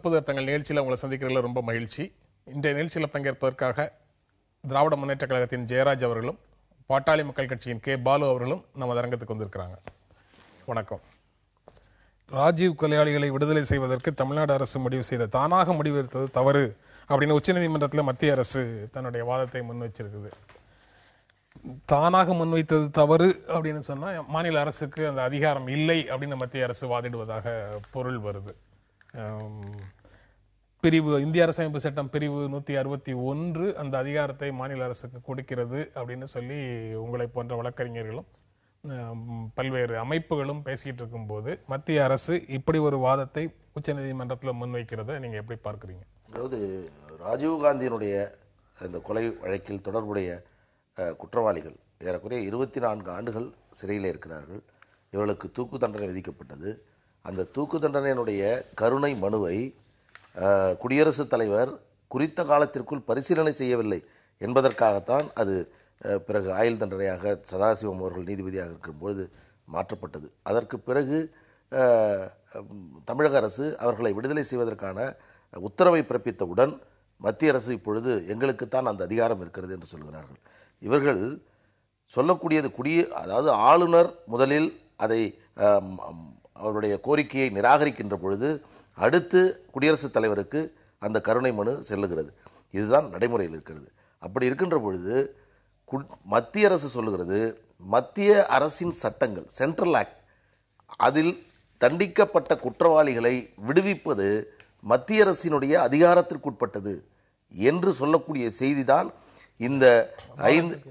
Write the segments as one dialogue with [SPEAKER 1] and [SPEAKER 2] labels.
[SPEAKER 1] புது அர்த்தங்கள் நிகழ்ச்சியில் உங்களை சந்திக்கிறதுல ரொம்ப மகிழ்ச்சி. இன்றைய நிகழ்ச்சியில் பங்கேற்பதற்காக திராவிட முன்னேற்ற கழகத்தின் ஜெயராஜ் அவர்களும் பாட்டாளி மக்கள் கட்சியின் கே பாலு அவர்களும் நம்ம அரங்கத்துக்கு வந்திருக்கிறாங்க. வணக்கம். ராஜீவ் கொலையாளிகளை விடுதலை செய்வதற்கு தமிழ்நாடு அரசு முடிவு செய்த தானாக முடிவெடுத்தது தவறு அப்படின்னு உச்சநீதிமன்றத்தில் மத்திய அரசு தன்னுடைய வாதத்தை முன் வச்சிருக்குது. தானாக முன்வைத்தது தவறு அப்படின்னு சொன்னா மாநில அரசுக்கு அந்த அதிகாரம் இல்லை அப்படின்னு மத்திய அரசு வாதிடுவதாக பொருள் வருது. பிரிவு இந்திய அரசமைப்பு சட்டம் பிரிவு 161 அந்த அதிகாரத்தை மாநில அரசுக்கு கொடுக்கிறது அப்படின்னு சொல்லி உங்களை போன்ற வழக்கறிஞர்களும் பல்வேறு அமைப்புகளும் பேசிட்டு இருக்கும் போது மத்திய அரசு இப்படி ஒரு வாதத்தை உச்சநீதிமன்றத்தில் முன்வைக்கிறத நீங்க எப்படி பார்க்குறீங்க?
[SPEAKER 2] அதாவது ராஜீவ்காந்தியினுடைய இந்த கொலை வழக்கில் தொடர்புடைய குற்றவாளிகள் ஏறக்குறைய 24 ஆண்டுகள் சிறையில் இருக்கிறார்கள். இவர்களுக்கு தூக்கு தண்டனை விதிக்கப்பட்டது. அந்த தூக்கு தண்டனையினுடைய கருணை மனுவை குடியரசுத் தலைவர் குறித்த காலத்திற்குள் பரிசீலனை செய்யவில்லை என்பதற்காகத்தான் அது பிறகு ஆயுள் தண்டனையாக சதாசிவம் அவர்கள் நீதிபதியாக இருக்கும்பொழுது மாற்றப்பட்டது. அதற்கு பிறகு தமிழக அரசு அவர்களை விடுதலை செய்வதற்கான உத்தரவை பிறப்பித்தவுடன் மத்திய அரசு இப்பொழுது எங்களுக்குத்தான் அந்த அதிகாரம் இருக்கிறது என்று சொல்கிறார்கள். இவர்கள் சொல்லக்கூடியது அதாவது ஆளுநர் முதலில் அதை அவருடைய கோரிக்கையை நிராகரிக்கின்ற பொழுது அடுத்து குடியரசுத் தலைவருக்கு அந்த கருணை மனு செல்லுகிறது. இதுதான் நடைமுறையில் இருக்கிறது. அப்படி இருக்கின்ற பொழுது மத்திய அரசு சொல்லுகிறது, மத்திய அரசின் சட்டங்கள் சென்ட்ரல் ஆக்ட் அதில் தண்டிக்கப்பட்ட குற்றவாளிகளை விடுவிப்பது மத்திய அரசினுடைய அதிகாரத்திற்குட்பட்டது என்று சொல்லக்கூடிய செய்திதான் இந்த 5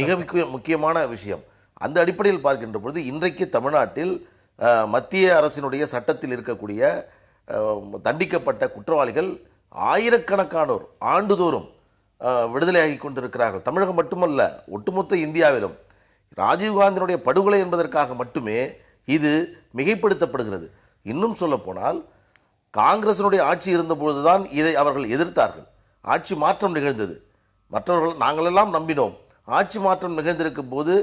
[SPEAKER 2] மிக முக்கியமான விஷயம். அந்த அடிப்படையில் பார்க்கின்ற பொழுது இன்றைக்கு தமிழ்நாட்டில் மத்திய அரசினுடைய சட்டத்தில் இருக்கக்கூடிய தண்டிக்கப்பட்ட குற்றவாளிகள் ஆயிரக்கணக்கானோர் ஆண்டுதோறும் விடுதலையாகி கொண்டிருக்கிறார்கள். தமிழகம் மட்டுமல்ல, ஒட்டுமொத்த இந்தியாவிலும் ராஜீவ்காந்தியினுடைய படுகொலை என்பதற்காக மட்டுமே இது மிகைப்படுத்தப்படுகிறது. இன்னும் சொல்ல போனால் காங்கிரசினுடைய ஆட்சி இருந்தபொழுதுதான் இதை அவர்கள் எதிர்த்தார்கள். ஆட்சி மாற்றம் நிகழ்ந்தது. மற்றவர்கள் நாங்களெல்லாம் நம்பினோம். ஆட்சி மாற்றம் நிகழ்ந்திருக்கும் போது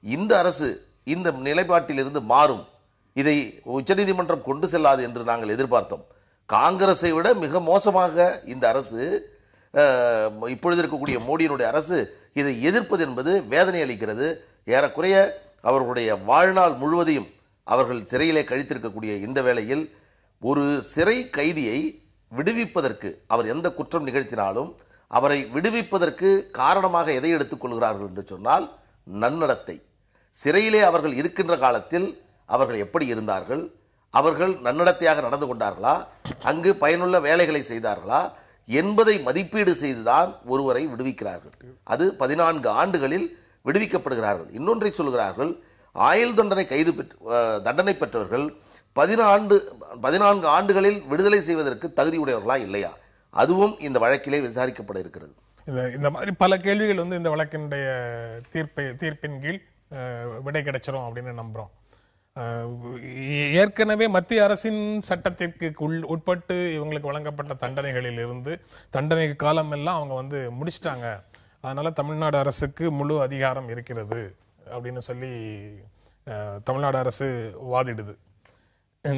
[SPEAKER 2] இந்த அரசு இந்த நிலைப்பாட்டிலிருந்து மாறும், இதை உச்சநீதிமன்றம் கொண்டு செல்லாது என்று நாங்கள் எதிர்பார்த்தோம். காங்கிரஸை விட மிக மோசமாக இந்த அரசு, இப்பொழுது இருக்கக்கூடிய மோடியினுடைய அரசு இதை எதிர்ப்பது என்பது வேதனை அளிக்கிறது. ஏறக்குறைய அவர்களுடைய வாழ்நாள் முழுவதையும் அவர்கள் சிறையிலே கழித்திருக்கக்கூடிய இந்த வேளையில் ஒரு சிறை கைதியை விடுவிப்பதற்கு, அவர் எந்த குற்றம் நிகழ்த்தினாலும் அவரை விடுவிப்பதற்கு காரணமாக எதை எடுத்துக் கொள்கிறார்கள் என்று சொன்னால் நன்னடத்தை. சிறையிலே அவர்கள் இருக்கின்ற காலத்தில் அவர்கள் எப்படி இருந்தார்கள், அவர்கள் நன்னடத்தையாக நடந்து கொண்டார்களா, அங்கு பயனுள்ள வேலைகளை செய்தார்களா என்பதை மதிப்பீடு செய்துதான் ஒருவரை விடுவிக்கிறார்கள். அது 14 ஆண்டுகளில் விடுவிக்கப்படுகிறார்கள். இன்னொன்றை சொல்கிறார்கள், ஆயுள் தண்டனை தண்டனை பெற்றவர்கள் 14 ஆண்டுகளில் விடுதலை செய்வதற்கு தகுதியுடையவர்களா இல்லையா, அதுவும் இந்த வழக்கிலே விசாரிக்கப்பட இருக்கிறது.
[SPEAKER 1] இந்த மாதிரி பல கேள்விகள் இந்த வழக்கினுடைய தீர்ப்பின் கீழ் விடை கிடைச்சிரும் அப்படின்னு நம்புறோம். ஏற்கனவே மத்திய அரசின் சட்டத்திற்கு உட்பட்டு இவங்களுக்கு வழங்கப்பட்ட தண்டனைகளில் இருந்து தண்டனை காலம் எல்லாம் அவங்க முடிச்சிட்டாங்க. அதனால தமிழ்நாடு அரசுக்கு முழு அதிகாரம் இருக்கிறது அப்படின்னு சொல்லி தமிழ்நாடு அரசு வாதிடுது.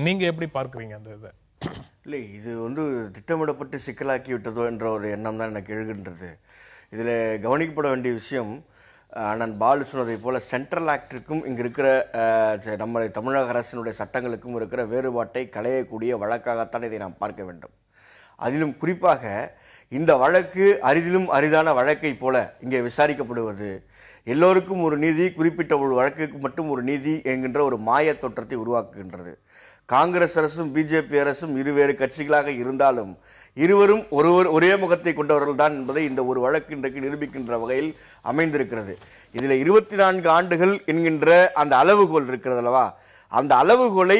[SPEAKER 1] நீங்க எப்படி பார்க்குறீங்க அந்த இதை?
[SPEAKER 3] இல்லை, இது திட்டமிடப்பட்டு சிக்கலாக்கி விட்டதோ என்ற ஒரு எண்ணம் தான் எனக்கு எழுகின்றது. இதில் கவனிக்கப்பட வேண்டிய விஷயம், நான் பாலு சொன்னதை போல சென்ட்ரல் ஆக்டிற்கும் இங்கே இருக்கிற நம்ம தமிழக அரசினுடைய சட்டங்களுக்கும் இருக்கிற வேறுபாட்டை களையக்கூடிய வழக்காகத்தான் இதை நாம் பார்க்க வேண்டும். அதிலும் குறிப்பாக இந்த வழக்கு அரிதிலும் அரிதான வழக்கை போல இங்கே விசாரிக்கப்படுவது எல்லோருக்கும் ஒரு நீதி, குறிப்பிட்ட ஒரு வழக்குக்கு மட்டும் ஒரு நீதி என்கின்ற ஒரு மாய தோற்றத்தை உருவாக்குகின்றது. காங்கிரஸ் அரசும் பிஜேபி அரசும் இருவேறு கட்சிகளாக இருந்தாலும் இருவரும் ஒரே முகத்தை கொண்டவர்கள் தான் என்பதை இந்த ஒரு வழக்கு இன்றைக்கு நிரூபிக்கின்ற வகையில் அமைந்திருக்கிறது. இதில் 24 ஆண்டுகள் என்கின்ற அந்த அளவுகோல் இருக்கிறது அல்லவா, அந்த அளவுகோலை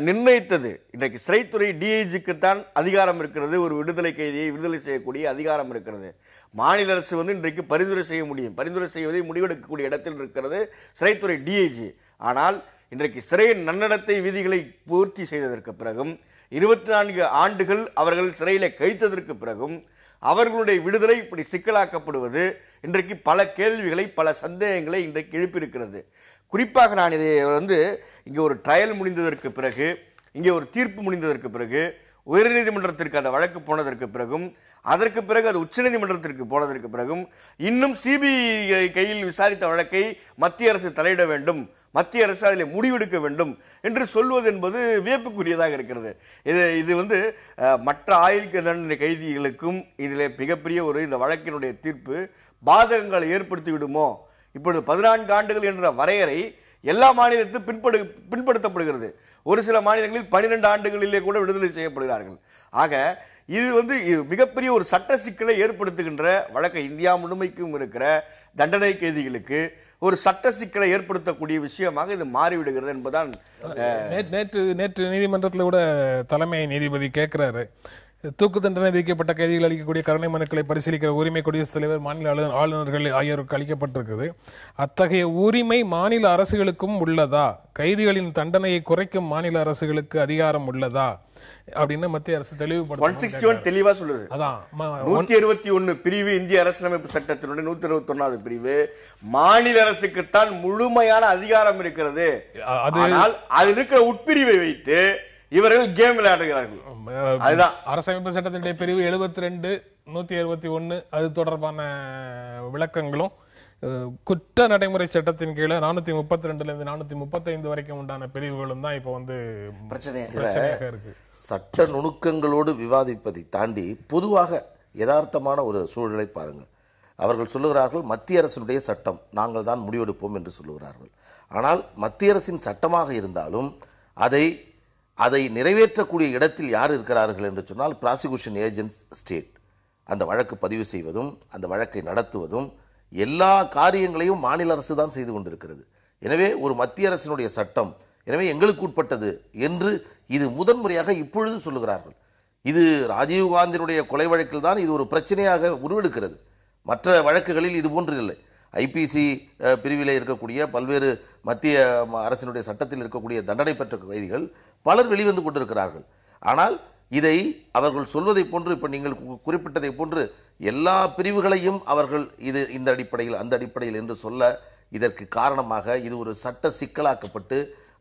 [SPEAKER 3] நிர்ணயித்தது இன்றைக்கு சிறைத்துறை டிஐஜிக்குத்தான் அதிகாரம் இருக்கிறது. ஒரு விடுதலை கைதியை விடுதலை செய்யக்கூடிய அதிகாரம் இருக்கிறது. மாநில அரசு இன்றைக்கு பரிந்துரை செய்ய முடியும், பரிந்துரை செய்வதை முடிவெடுக்கக்கூடிய இடத்தில் இருக்கிறது சிறைத்துறை டிஐஜி. ஆனால் இன்றைக்கு சிறையின் நன்னடத்தை விதிகளை பூர்த்தி செய்ததற்கு பிறகும் 24 ஆண்டுகள் அவர்கள் சிறையில கழித்ததற்கு பிறகும் அவர்களுடைய விடுதலை இப்படி சிக்கலாக்கப்படுவது இன்றைக்கு பல கேள்விகளை, பல சந்தேகங்களை இன்றைக்கு எழுப்பியிருக்கிறது. குறிப்பாக நான் இதை இங்கே ஒரு ட்ரையல் முடிந்ததற்கு பிறகு இங்கே ஒரு தீர்ப்பு முடிந்ததற்கு பிறகு உயர்நீதிமன்றத்திற்கு அந்த வழக்கு போனதற்கு பிறகும் அதற்கு பிறகு அது உச்சநீதிமன்றத்திற்கு போனதற்கு பிறகும் இன்னும் சிபிஐ கையில் விசாரித்த வழக்கை மத்திய அரசு தலையிட வேண்டும், மத்திய அரசு அதில் முடிவெடுக்க வேண்டும் என்று சொல்வது என்பது வியப்புக்குரியதாக இருக்கிறது. இது மற்ற ஆயுள் தண்டனை கைதிகளுக்கும் இதில் மிகப்பெரிய இந்த வழக்கினுடைய தீர்ப்பு பாதகங்களை ஏற்படுத்தி விடுமோ? இப்பொழுது 14 ஆண்டுகள் என்ற வரையறை எல்லா மாநிலத்திலும் பின்படுத்தப்படுகிறது. ஒரு சில மாநிலங்களில் 12 ஆண்டுகளிலே கூட விடுதலை செய்யப்படுகிறார்கள். ஆக இது மிகப்பெரிய ஒரு சட்ட சிக்கலை ஏற்படுத்துகின்ற வழக்கு. இந்தியா முழுமைக்கும் இருக்கிற தண்டனை கைதிகளுக்கு ஒரு சட்ட சிக்கலை ஏற்படுத்தக்கூடிய விஷயமாக இது மாறிவிடுகிறது என்பதுதான்.
[SPEAKER 1] நேற்று நீதிமன்றத்தில் கூட தலைமை நீதிபதி கேட்கிறாரு, தூக்கு தண்டனை விதிக்கப்பட்ட கைதிகள் அளிக்கக்கூடிய கருணை மனுக்களை பரிசீலிக்கிற உரிமை குடியரசுத் தலைவர், மாநில ஆளுநர்கள் ஆகியோருக்கு அளிக்கப்பட்டிருக்குது. அத்தகைய உரிமை மாநில அரசுகளுக்கும் உள்ளதா? கைதிகளின் தண்டனையை குறைக்கும் மாநில அரசுகளுக்கு அதிகாரம் உள்ளதா அப்படின்னு மத்திய அரசு தெளிவுபடுத்த
[SPEAKER 3] 161 தெளிவா சொல்லுது.
[SPEAKER 1] அதான்
[SPEAKER 3] 121 பிரிவு இந்திய அரசியலமைப்பு சட்டத்தினுடைய 121வது பிரிவு மாநில அரசுக்குத்தான் முழுமையான அதிகாரம் இருக்கிறது. ஆனால் அதில் இருக்கிற உட்பிரிவை வைத்து இவர்கள் கேம் விளையாடுகிறார்கள். அதுதான்
[SPEAKER 1] அரசமைப்பு சட்டத்தினுடைய பிரிவு 72, 161 அது தொடர்பான விளக்கங்களும் குற்ற நடைமுறை சட்டத்தின் கீழே 432 இருந்து 435 வரைக்கும் உண்டான பிரிவுகளும் தான் இப்போ பிரச்சனையாக இருக்கு.
[SPEAKER 2] சட்ட நுணுக்கங்களோடு விவாதிப்பதை தாண்டி பொதுவாக யதார்த்தமான ஒரு சூழலை பாருங்கள். அவர்கள் சொல்லுகிறார்கள் மத்திய அரசினுடைய சட்டம், நாங்கள் தான் முடிவெடுப்போம் என்று சொல்லுகிறார்கள். ஆனால் மத்திய அரசின் சட்டமாக இருந்தாலும் அதை நிறைவேற்றக்கூடிய இடத்தில் யார் இருக்கிறார்கள் என்று சொன்னால் ப்ராசிக்யூஷன் ஏஜென்ட்ஸ் ஸ்டேட். அந்த வழக்கு பதிவு செய்வதும் அந்த வழக்கை நடத்துவதும் எல்லா காரியங்களையும் மாநில அரசு தான் செய்து கொண்டிருக்கிறது. எனவே ஒரு மத்திய அரசினுடைய சட்டம், எனவே எங்களுக்கு உட்பட்டது என்று இது முதன்முறையாக இப்பொழுது சொல்லுகிறார்கள். இது ராஜீவ்காந்தியினுடைய கொலை வழக்கில் தான் இது ஒரு பிரச்சனையாக உருவெடுக்கிறது. மற்ற வழக்குகளில் இது போன்று இல்லை. ஐபிசி பிரிவிலே இருக்கக்கூடிய பல்வேறு மத்திய அரசினுடைய சட்டத்தில் இருக்கக்கூடிய தண்டனை பெற்ற கைதிகள் பலர் வெளிவந்து கொண்டிருக்கிறார்கள். ஆனால் இதை அவர்கள் சொல்வதை போன்று, இப்ப நீங்கள் குறிப்பிட்டதை போன்று எல்லா பிரிவுகளையும் அவர்கள் இந்த அடிப்படையில் அந்த அடிப்படையில் என்று சொல்ல இதற்கு காரணமாக இது ஒரு சட்ட சிக்கலாக்கப்பட்டு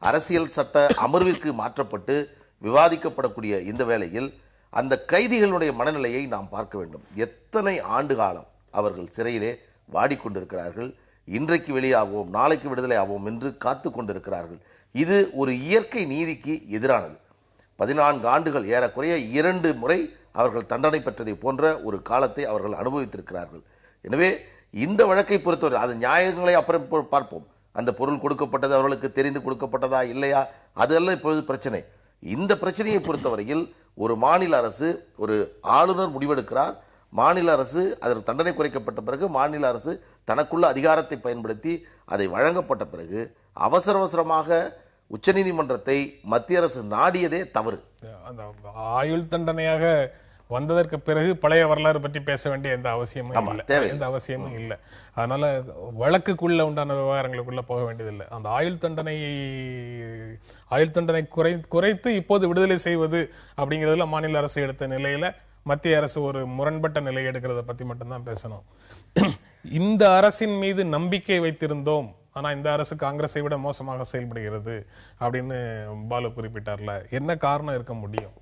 [SPEAKER 2] அரசியல் சட்ட அமர்விற்கு மாற்றப்பட்டு விவாதிக்கப்படக்கூடிய இந்த வேளையில் அந்த கைதிகளுடைய மனநிலையை நாம் பார்க்க வேண்டும். எத்தனை ஆண்டு காலம் அவர்கள் சிறையிலே வாடிக்கொண்டிருக்கிறார்கள். இன்றைக்கு வெளியாகவும் நாளைக்கு விடுதலை ஆவோம் என்று காத்து கொண்டிருக்கிறார்கள். இது ஒரு இயற்கை நீதிக்கு எதிரானது. 14 ஆண்டுகள் ஏறக்குறைய 2 முறை அவர்கள் தண்டனை பெற்றதை போன்ற ஒரு காலத்தை அவர்கள் அனுபவித்திருக்கிறார்கள். எனவே இந்த வழக்கை பொறுத்தவரை அது நியாயங்களை அப்புறம் பார்ப்போம். அந்த பொருள் கொடுக்கப்பட்டது அவர்களுக்கு தெரிந்து கொடுக்கப்பட்டதா இல்லையா, அதெல்லாம் இப்பொழுது பிரச்சனை. இந்த பிரச்சனையை பொறுத்தவரையில் ஒரு மாநில அரசு, ஒரு ஆளுநர் முடிவெடுக்கிறார். மாநில அரசு அதற்கு தண்டனை குறைக்கப்பட்ட பிறகு மாநில அரசு தனக்குள்ள அதிகாரத்தை பயன்படுத்தி அதை வழங்கப்பட்ட பிறகு அவசரமாக உச்சநீதிமன்றத்தை மத்திய அரசு நாடியதே தவறு.
[SPEAKER 1] அந்த ஆயுள் தண்டனையாக வந்ததற்கு பிறகு பழைய வரலாறு பற்றி பேச வேண்டிய எந்த அவசியமும் இல்லை. அதனால வழக்குக்குள்ள உண்டான விவகாரங்களுக்குள்ள போக வேண்டியதில்லை. அந்த ஆயுள் தண்டனை குறைத்து இப்போது விடுதலை செய்வது அப்படிங்கிறதுல மாநில அரசு எடுத்த நிலையில மத்திய அரசு ஒரு முரண்பட்ட நிலை எடுக்கிறத பத்தி மட்டும்தான் பேசணும். இந்த அரசின் மீது நம்பிக்கை வைத்திருந்தோம், ஆனா இந்த அரசு காங்கிரஸை விட மோசமாக செயல்படுகிறது அப்படின்னு பாலு குறிப்பிட்டார்ல, என்ன காரணம் இருக்க முடியும்?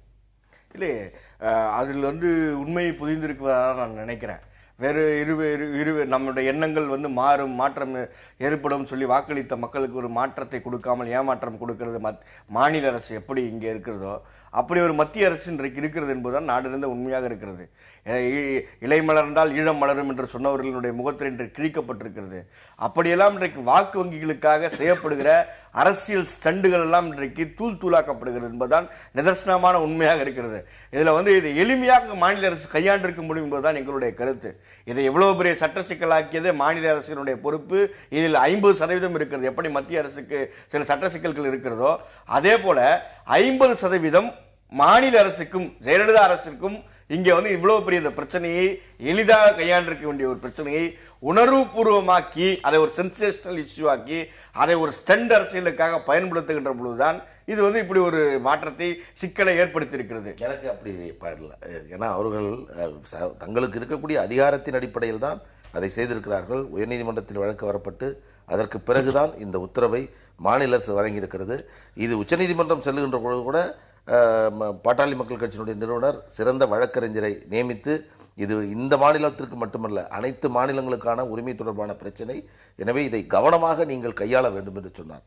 [SPEAKER 3] இல்லை, அதில் உண்மையை புரிந்திருக்கிறதா நான் நினைக்கிறேன். வேறு நம்முடைய எண்ணங்கள் மாற்றம் ஏற்படும் சொல்லி வாக்களித்த மக்களுக்கு ஒரு மாற்றத்தை கொடுக்காமல் ஏமாற்றம் கொடுக்கிறது மாநில அரசு எப்படி இங்கே இருக்கிறதோ அப்படி ஒரு மத்திய அரசு இன்றைக்கு இருக்கிறது என்பதுதான் நாடிருந்த உண்மையாக இருக்கிறது. இலை மலர்ந்தால் ஈழம் மலரும் என்று சொன்னவர்களுடைய முகத்தில் இன்று கிழிக்கப்பட்டிருக்கிறது. அப்படியெல்லாம் இன்றைக்கு வாக்கு வங்கிகளுக்காக செய்யப்படுகிற அரசியல் ஸ்டண்டுகள் எல்லாம் இன்றைக்கு தூளாக்கப்படுகிறது என்பதுதான் நிதர்சனமான உண்மையாக இருக்கிறது. இதுல இதை எளிமையாக மாநில அரசு கையாண்டிருக்க முடியும் என்பதுதான் எங்களுடைய கருத்து. இதை எவ்வளவு பெரிய சட்ட சிக்கலாக்கியது மாநில அரசினுடைய பொறுப்பு. இதில் 50% இருக்கிறது. எப்படி மத்திய அரசுக்கு சில சட்ட சிக்கல்கள் இருக்கிறதோ அதே போல 50% மாநில அரசுக்கும் ஜெயலலிதா அரசுக்கும் இங்கே இவ்வளவு பெரிய இந்த பிரச்சனையை எளிதாக கையாண்டிருக்க வேண்டிய ஒரு பிரச்சனையை உணர்வுபூர்வமாக்கி அதை ஒரு சென்சேஷனல் இஷ்யூ ஆக்கி அதை ஒரு ஸ்டண்ட் அரசியலுக்காக பயன்படுத்துகின்ற பொழுதுதான் இது இப்படி ஒரு மாற்றத்தை சிக்கலை ஏற்படுத்தி இருக்கிறது.
[SPEAKER 2] எனக்கு அப்படி பாடல. ஏன்னா அவர்கள் தங்களுக்கு இருக்கக்கூடிய அதிகாரத்தின் அடிப்படையில் தான் அதை செய்திருக்கிறார்கள். உயர்நீதிமன்றத்தில் வழக்கு வரப்பட்டு அதற்கு பிறகுதான் இந்த உத்தரவை மாநில அரசு வழங்கியிருக்கிறது. இது உச்சநீதிமன்றம் செல்லுகின்ற பொழுது கூட பாட்டாளி மக்கள் கட்சியினுடைய நிறுவனர் சிறந்த வழக்கறிஞரை நியமித்து இது இந்த மாநிலத்திற்கு மட்டுமல்ல அனைத்து மாநிலங்களுக்கான உரிமை தொடர்பான பிரச்சனை, எனவே இதை கவனமாக நீங்கள் கையாள வேண்டும் என்று சொன்னார்.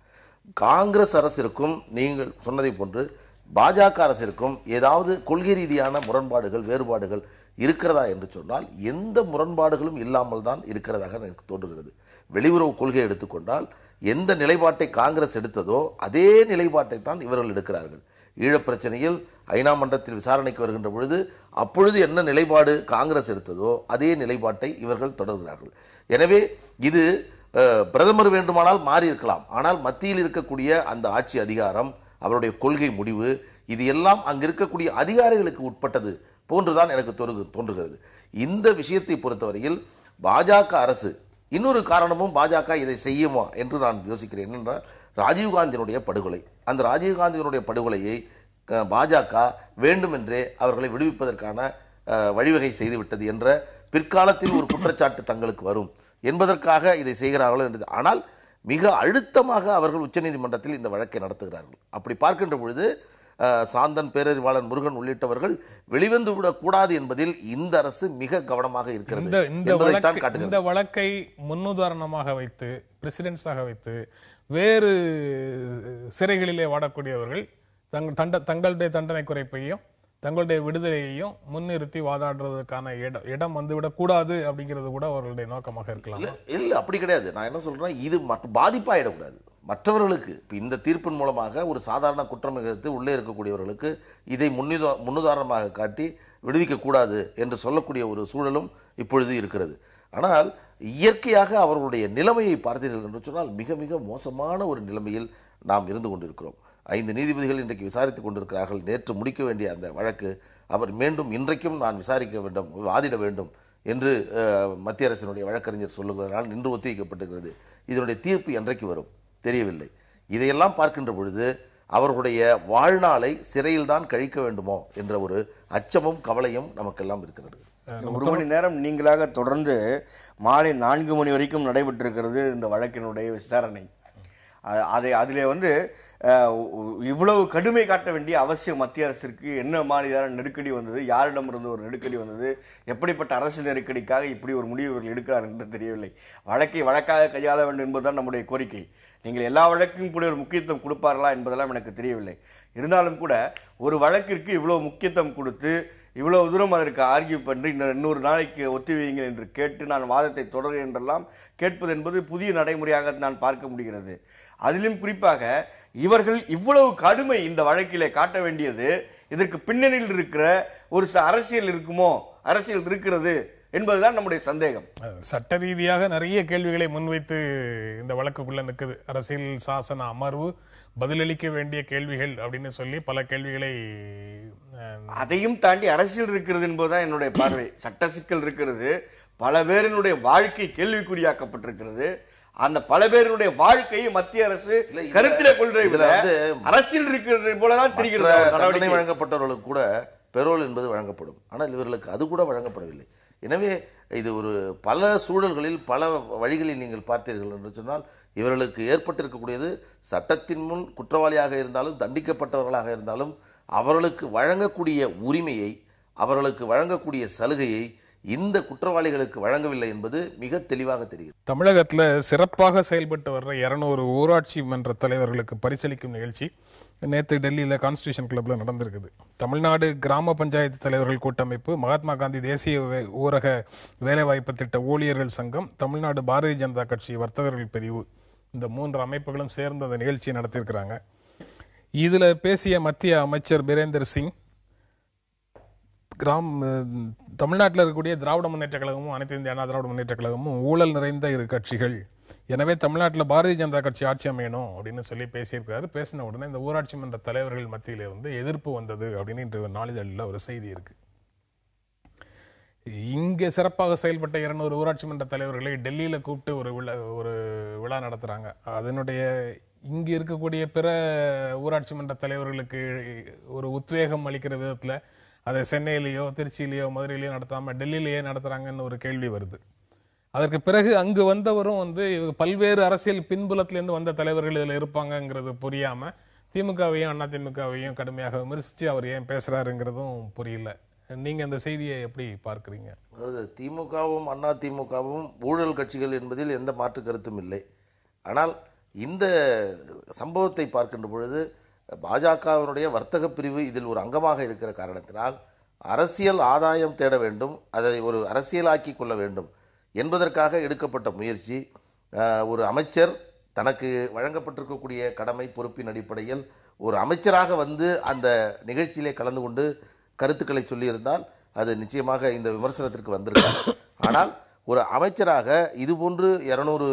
[SPEAKER 2] காங்கிரஸ் அரசிற்கும் நீங்கள் சொன்னதை போன்று பாஜக அரசிற்கும் ஏதாவது கொள்கை ரீதியான முரண்பாடுகள் வேறுபாடுகள் இருக்கிறதா என்று சொன்னால் எந்த முரண்பாடுகளும் இல்லாமல் தான் இருக்கிறதாக எனக்கு தோன்றுகிறது. வெளியுறவு கொள்கையை எடுத்துக்கொண்டால் எந்த நிலைப்பாட்டை காங்கிரஸ் எடுத்ததோ அதே நிலைப்பாட்டை தான் இவர்கள் எடுக்கிறார்கள். ஈழப் பிரச்சனையில் ஐநா மன்றத்தில் விசாரணைக்கு வருகின்ற பொழுது அப்பொழுது என்ன நிலைப்பாடு காங்கிரஸ் எடுத்ததோ அதே நிலைப்பாட்டை இவர்கள் தொடர்கிறார்கள். எனவே இது பிரதமர் வேண்டுமானால் மாறி இருக்கலாம், ஆனால் மத்தியில் இருக்கக்கூடிய அந்த ஆட்சி அதிகாரம், அவருடைய கொள்கை முடிவு, இது எல்லாம் அங்கு இருக்கக்கூடிய அதிகாரிகளுக்கு உட்பட்டது போன்றுதான் எனக்கு தோன்றுகிறது. இந்த விஷயத்தை பொறுத்தவரையில் பாஜக அரசு இன்னொரு காரணமும் பாஜக இதை செய்யுமா என்று நான் யோசிக்கிறேன். என்றால் ராஜீவ்காந்தியினுடைய படுகொலை, அந்த ராஜீவ்காந்தியினுடைய படுகொலையை பாஜக வேண்டுமென்றே அவர்களை விடுவிப்பதற்கான வழிவகை செய்துவிட்டது என்ற பிற்காலத்தில் ஒரு குற்றச்சாட்டு தங்களுக்கு வரும் என்பதற்காக இதை செய்கிறார்களோ என்று. ஆனால் மிக அழுத்தமாக அவர்கள் உச்சநீதிமன்றத்தில் இந்த வழக்கை நடத்துகிறார்கள். அப்படி பார்க்கின்ற பொழுது சாந்தன், பேரறிவாளன் முருகன் உள்ளிட்டவர்கள் வெளிவந்து விடக்கூடாது என்பதில் இந்த அரசு மிக கவனமாக இருக்கிறது.
[SPEAKER 1] இந்த வழக்கை முன்னுதாரணமாக வைத்து பிரசிடென்ட்ஸாக வைத்து வேறு சிறைகளிலே வாடக்கூடியவர்கள் தங்களுடைய தண்டனை குறைப்பையும் தங்களுடைய விடுதலையையும் முன்னிறுத்தி வாதாடுறதுக்கான இடம் வந்துவிடக் கூடாது அப்படிங்கிறது கூட அவர்களுடைய நோக்கமாக இருக்கலாம்.
[SPEAKER 2] இல்ல, அப்படி கிடையாது. நான் என்ன சொல்றேன், இது பாதிப்பாயிடக்கூடாது மற்றவர்களுக்கு. இப்போ இந்த தீர்ப்பின் மூலமாக ஒரு சாதாரண குற்றம் நிகழ்த்து உள்ளே இருக்கக்கூடியவர்களுக்கு இதை முன்னுதாரணமாக காட்டி விடுவிக்க கூடாது என்று சொல்லக்கூடிய ஒரு சூழலும் இப்பொழுது இருக்கிறது. ஆனால் இயற்கையாக அவர்களுடைய நிலைமையை பார்த்தீர்கள் என்று சொன்னால் மிக மிக மோசமான ஒரு நிலைமையில் நாம் இருந்து கொண்டிருக்கிறோம். 5 நீதிபதிகள் இன்றைக்கு விசாரித்துக் கொண்டிருக்கிறார்கள். நேற்று முடிக்க வேண்டிய அந்த வழக்கு அவர் மீண்டும் இன்றைக்கும் நான் விசாரிக்க வேண்டும், வாதிட வேண்டும் என்று மத்திய அரசினுடைய வழக்கறிஞர் சொல்லுவதனால் நின்று ஒத்திவைக்கப்பட்டிருக்கிறது. இதனுடைய தீர்ப்பு என்றைக்கு வரும் தெரியவில்லை. இதையெல்லாம் பார்க்கின்ற பொழுது அவர்களுடைய வாழ்நாளை சிறையில் தான் கழிக்க வேண்டுமோ என்ற ஒரு அச்சமும் கவலையும் நமக்கெல்லாம் இருக்கிறது.
[SPEAKER 3] 1 மணி நேரம் நீங்களாக தொடர்ந்து மாலை 4 மணி வரைக்கும் நடைபெற்றிருக்கிறது இந்த வழக்கினுடைய விசாரணை. அதிலே இவ்வளவு கடுமை காட்ட வேண்டிய அவசியம் மத்திய அரசிற்கு என்ன மாதிரியான நெருக்கடி வந்தது, யாரிடமிருந்து ஒரு நெருக்கடி வந்தது, எப்படிப்பட்ட அரசு நெருக்கடிக்காக இப்படி ஒரு முடிவு இவர்கள் எடுக்கிறார் என்று தெரியவில்லை. வழக்கை வழக்காக கையாள வேண்டும் என்பதுதான் நம்முடைய கோரிக்கை. நீங்கள் எல்லா வழக்கும் கூட ஒரு முக்கியத்துவம் கொடுப்பார்களா என்பதெல்லாம் எனக்கு தெரியவில்லை. இருந்தாலும் கூட ஒரு வழக்கிற்கு இவ்வளவு முக்கியத்துவம் கொடுத்து இவ்வளவு தூரம் அதற்கு ஆர்கியூ பண்ணி 100 நாளைக்கு ஒத்திவையுங்கள் என்று கேட்டு நான் வாதத்தை தொடர்கிறேன் என்றெல்லாம் கேட்பது என்பது புதிய நடைமுறையாக நான் பார்க்க முடிகிறது. அதிலும் குறிப்பாக இவர்கள் இவ்வளவு கடுமை இந்த வழக்கிலே காட்ட வேண்டியது இதற்கு பின்னணியில் இருக்கிற ஒரு அரசியல் இருக்குமோ, அரசியல் இருக்கிறது என்பதுதான் நம்முடைய சந்தேகம்.
[SPEAKER 1] சட்ட ரீதியாக நிறைய கேள்விகளை முன்வைத்து இந்த வழக்குக்குள்ள நிற்குது. அரசியல் சாசன அமர்வு பதிலளிக்க வேண்டிய கேள்விகள் அப்படின்னு சொல்லி பல கேள்விகளை,
[SPEAKER 3] அதையும் தாண்டி அரசியல் இருக்கிறது என்பதுதான் என்னுடைய பார்வை. சட்ட சிக்கல் இருக்கிறது, பல பேரினுடைய வாழ்க்கை கேள்விக்குறியாக்கப்பட்டிருக்கிறது. அந்த பல பேருடைய வாழ்க்கையை மத்திய அரசு கருத்திலே கொள்கிற அரசியல் இருக்கிறது போலதான் தெரிகிறது.
[SPEAKER 2] தண்டனை வழங்கப்பட்டவர்களுக்கு கூட பெரோல் என்பது வழங்கப்படும், ஆனால் இவர்களுக்கு அது கூட வழங்கப்படவில்லை. எனவே இது ஒரு பல சூழல்களில் பல வழிகளில் நீங்கள் பார்த்தீர்கள் என்று சொன்னால் இவர்களுக்கு ஏற்பட்டிருக்கக்கூடியது சட்டத்தின் முன் குற்றவாளியாக இருந்தாலும் தண்டிக்கப்பட்டவர்களாக இருந்தாலும் அவர்களுக்கு வழங்கக்கூடிய உரிமையை, அவர்களுக்கு வழங்கக்கூடிய சலுகையை இந்த குற்றவாளிகளுக்கு வழங்கவில்லை என்பது மிக தெளிவாக தெரிகிறது.
[SPEAKER 1] தமிழகத்தில் சிறப்பாக செயல்பட்டு வர்ற 200 ஊராட்சி மன்ற தலைவர்களுக்கு பரிசளிக்கும் நிகழ்ச்சி நேற்று டெல்லியில் கான்ஸ்டியூஷன் கிளப்ல நடந்திருக்குது. தமிழ்நாடு கிராம பஞ்சாயத்து தலைவர்கள் கூட்டமைப்பு, மகாத்மா காந்தி தேசிய ஊரக வேலைவாய்ப்பு திட்ட ஊழியர்கள் சங்கம், தமிழ்நாடு பாரதிய ஜனதா கட்சி வர்த்தகர்கள் பிரிவு, இந்த 3 அமைப்புகளும் சேர்ந்து அந்த நிகழ்ச்சியை நடத்தியிருக்கிறாங்க. இதுல பேசிய மத்திய அமைச்சர் பிரேந்தர் சிங், தமிழ்நாட்டில் இருக்கக்கூடிய திராவிட முன்னேற்ற கழகமும் அனைத்து இந்திய அண்ணா திராவிட முன்னேற்ற கழகமும் ஊழல் நிறைந்த 2 கட்சிகள், எனவே தமிழ்நாட்டில் பாரதிய ஜனதா கட்சி ஆட்சி அமையணும் அப்படின்னு சொல்லி பேசியிருக்காரு. பேசின உடனே இந்த ஊராட்சி மன்ற தலைவர்கள் மத்தியில எதிர்ப்பு வந்தது அப்படின்னு நாளிதழில் ஒரு செய்தி இருக்கு. இங்கே சிறப்பாக செயல்பட்ட 200 ஊராட்சி மன்ற தலைவர்களை டெல்லியில கூப்பிட்டு ஒரு விழா நடத்துறாங்க. அதனுடைய இங்க இருக்கக்கூடிய பிற ஊராட்சி மன்ற தலைவர்களுக்கு ஒரு உத்வேகம் அளிக்கிற விதத்துல அதை சென்னையிலேயோ திருச்சியிலேயோ மதுரையிலேயோ நடத்தாம டெல்லியிலேயே நடத்துறாங்கன்னு ஒரு கேள்வி வருது. அதற்கு பிறகு அங்கு வந்தவரும் வந்து பல்வேறு அரசியல் பின்புலத்திலிருந்து வந்த தலைவர்கள் இதுல இருப்பாங்கங்கிறது புரியாம திமுகவையும் அதிமுகவையும் கடுமையாக விமர்சிச்சு அவர் ஏன் பேசுறாருங்கிறதும் புரியல. நீங்க அந்த செய்தியை எப்படி பார்க்கிறீங்க?
[SPEAKER 2] அதாவது திமுகவும் அதிமுகவும் ஊழல் கட்சிகள் என்பதில் எந்த மாற்று கருத்தும் இல்லை. ஆனால் இந்த சம்பவத்தை பார்க்கின்ற பொழுது பாஜகவினுடைய வர்த்தக பிரிவு இதில் ஒரு அங்கமாக இருக்கிற காரணத்தினால் அரசியல் ஆதாயம் தேட வேண்டும், அதை ஒரு அரசியலாக்கி கொள்ள வேண்டும் என்பதற்காக எடுக்கப்பட்ட முயற்சி. ஒரு அமைச்சர் தனக்கு வழங்கப்பட்டிருக்கக்கூடிய கடமை பொறுப்பின் அடிப்படையில் ஒரு அமைச்சராக வந்து அந்த நிகழ்ச்சியிலே கலந்து கொண்டு கருத்துக்களை சொல்லியிருந்தால் அது நிச்சயமாக இந்த விமர்சனத்திற்கு வந்திருக்காங்க. ஆனால் ஒரு அமைச்சராக இதுபோன்று 200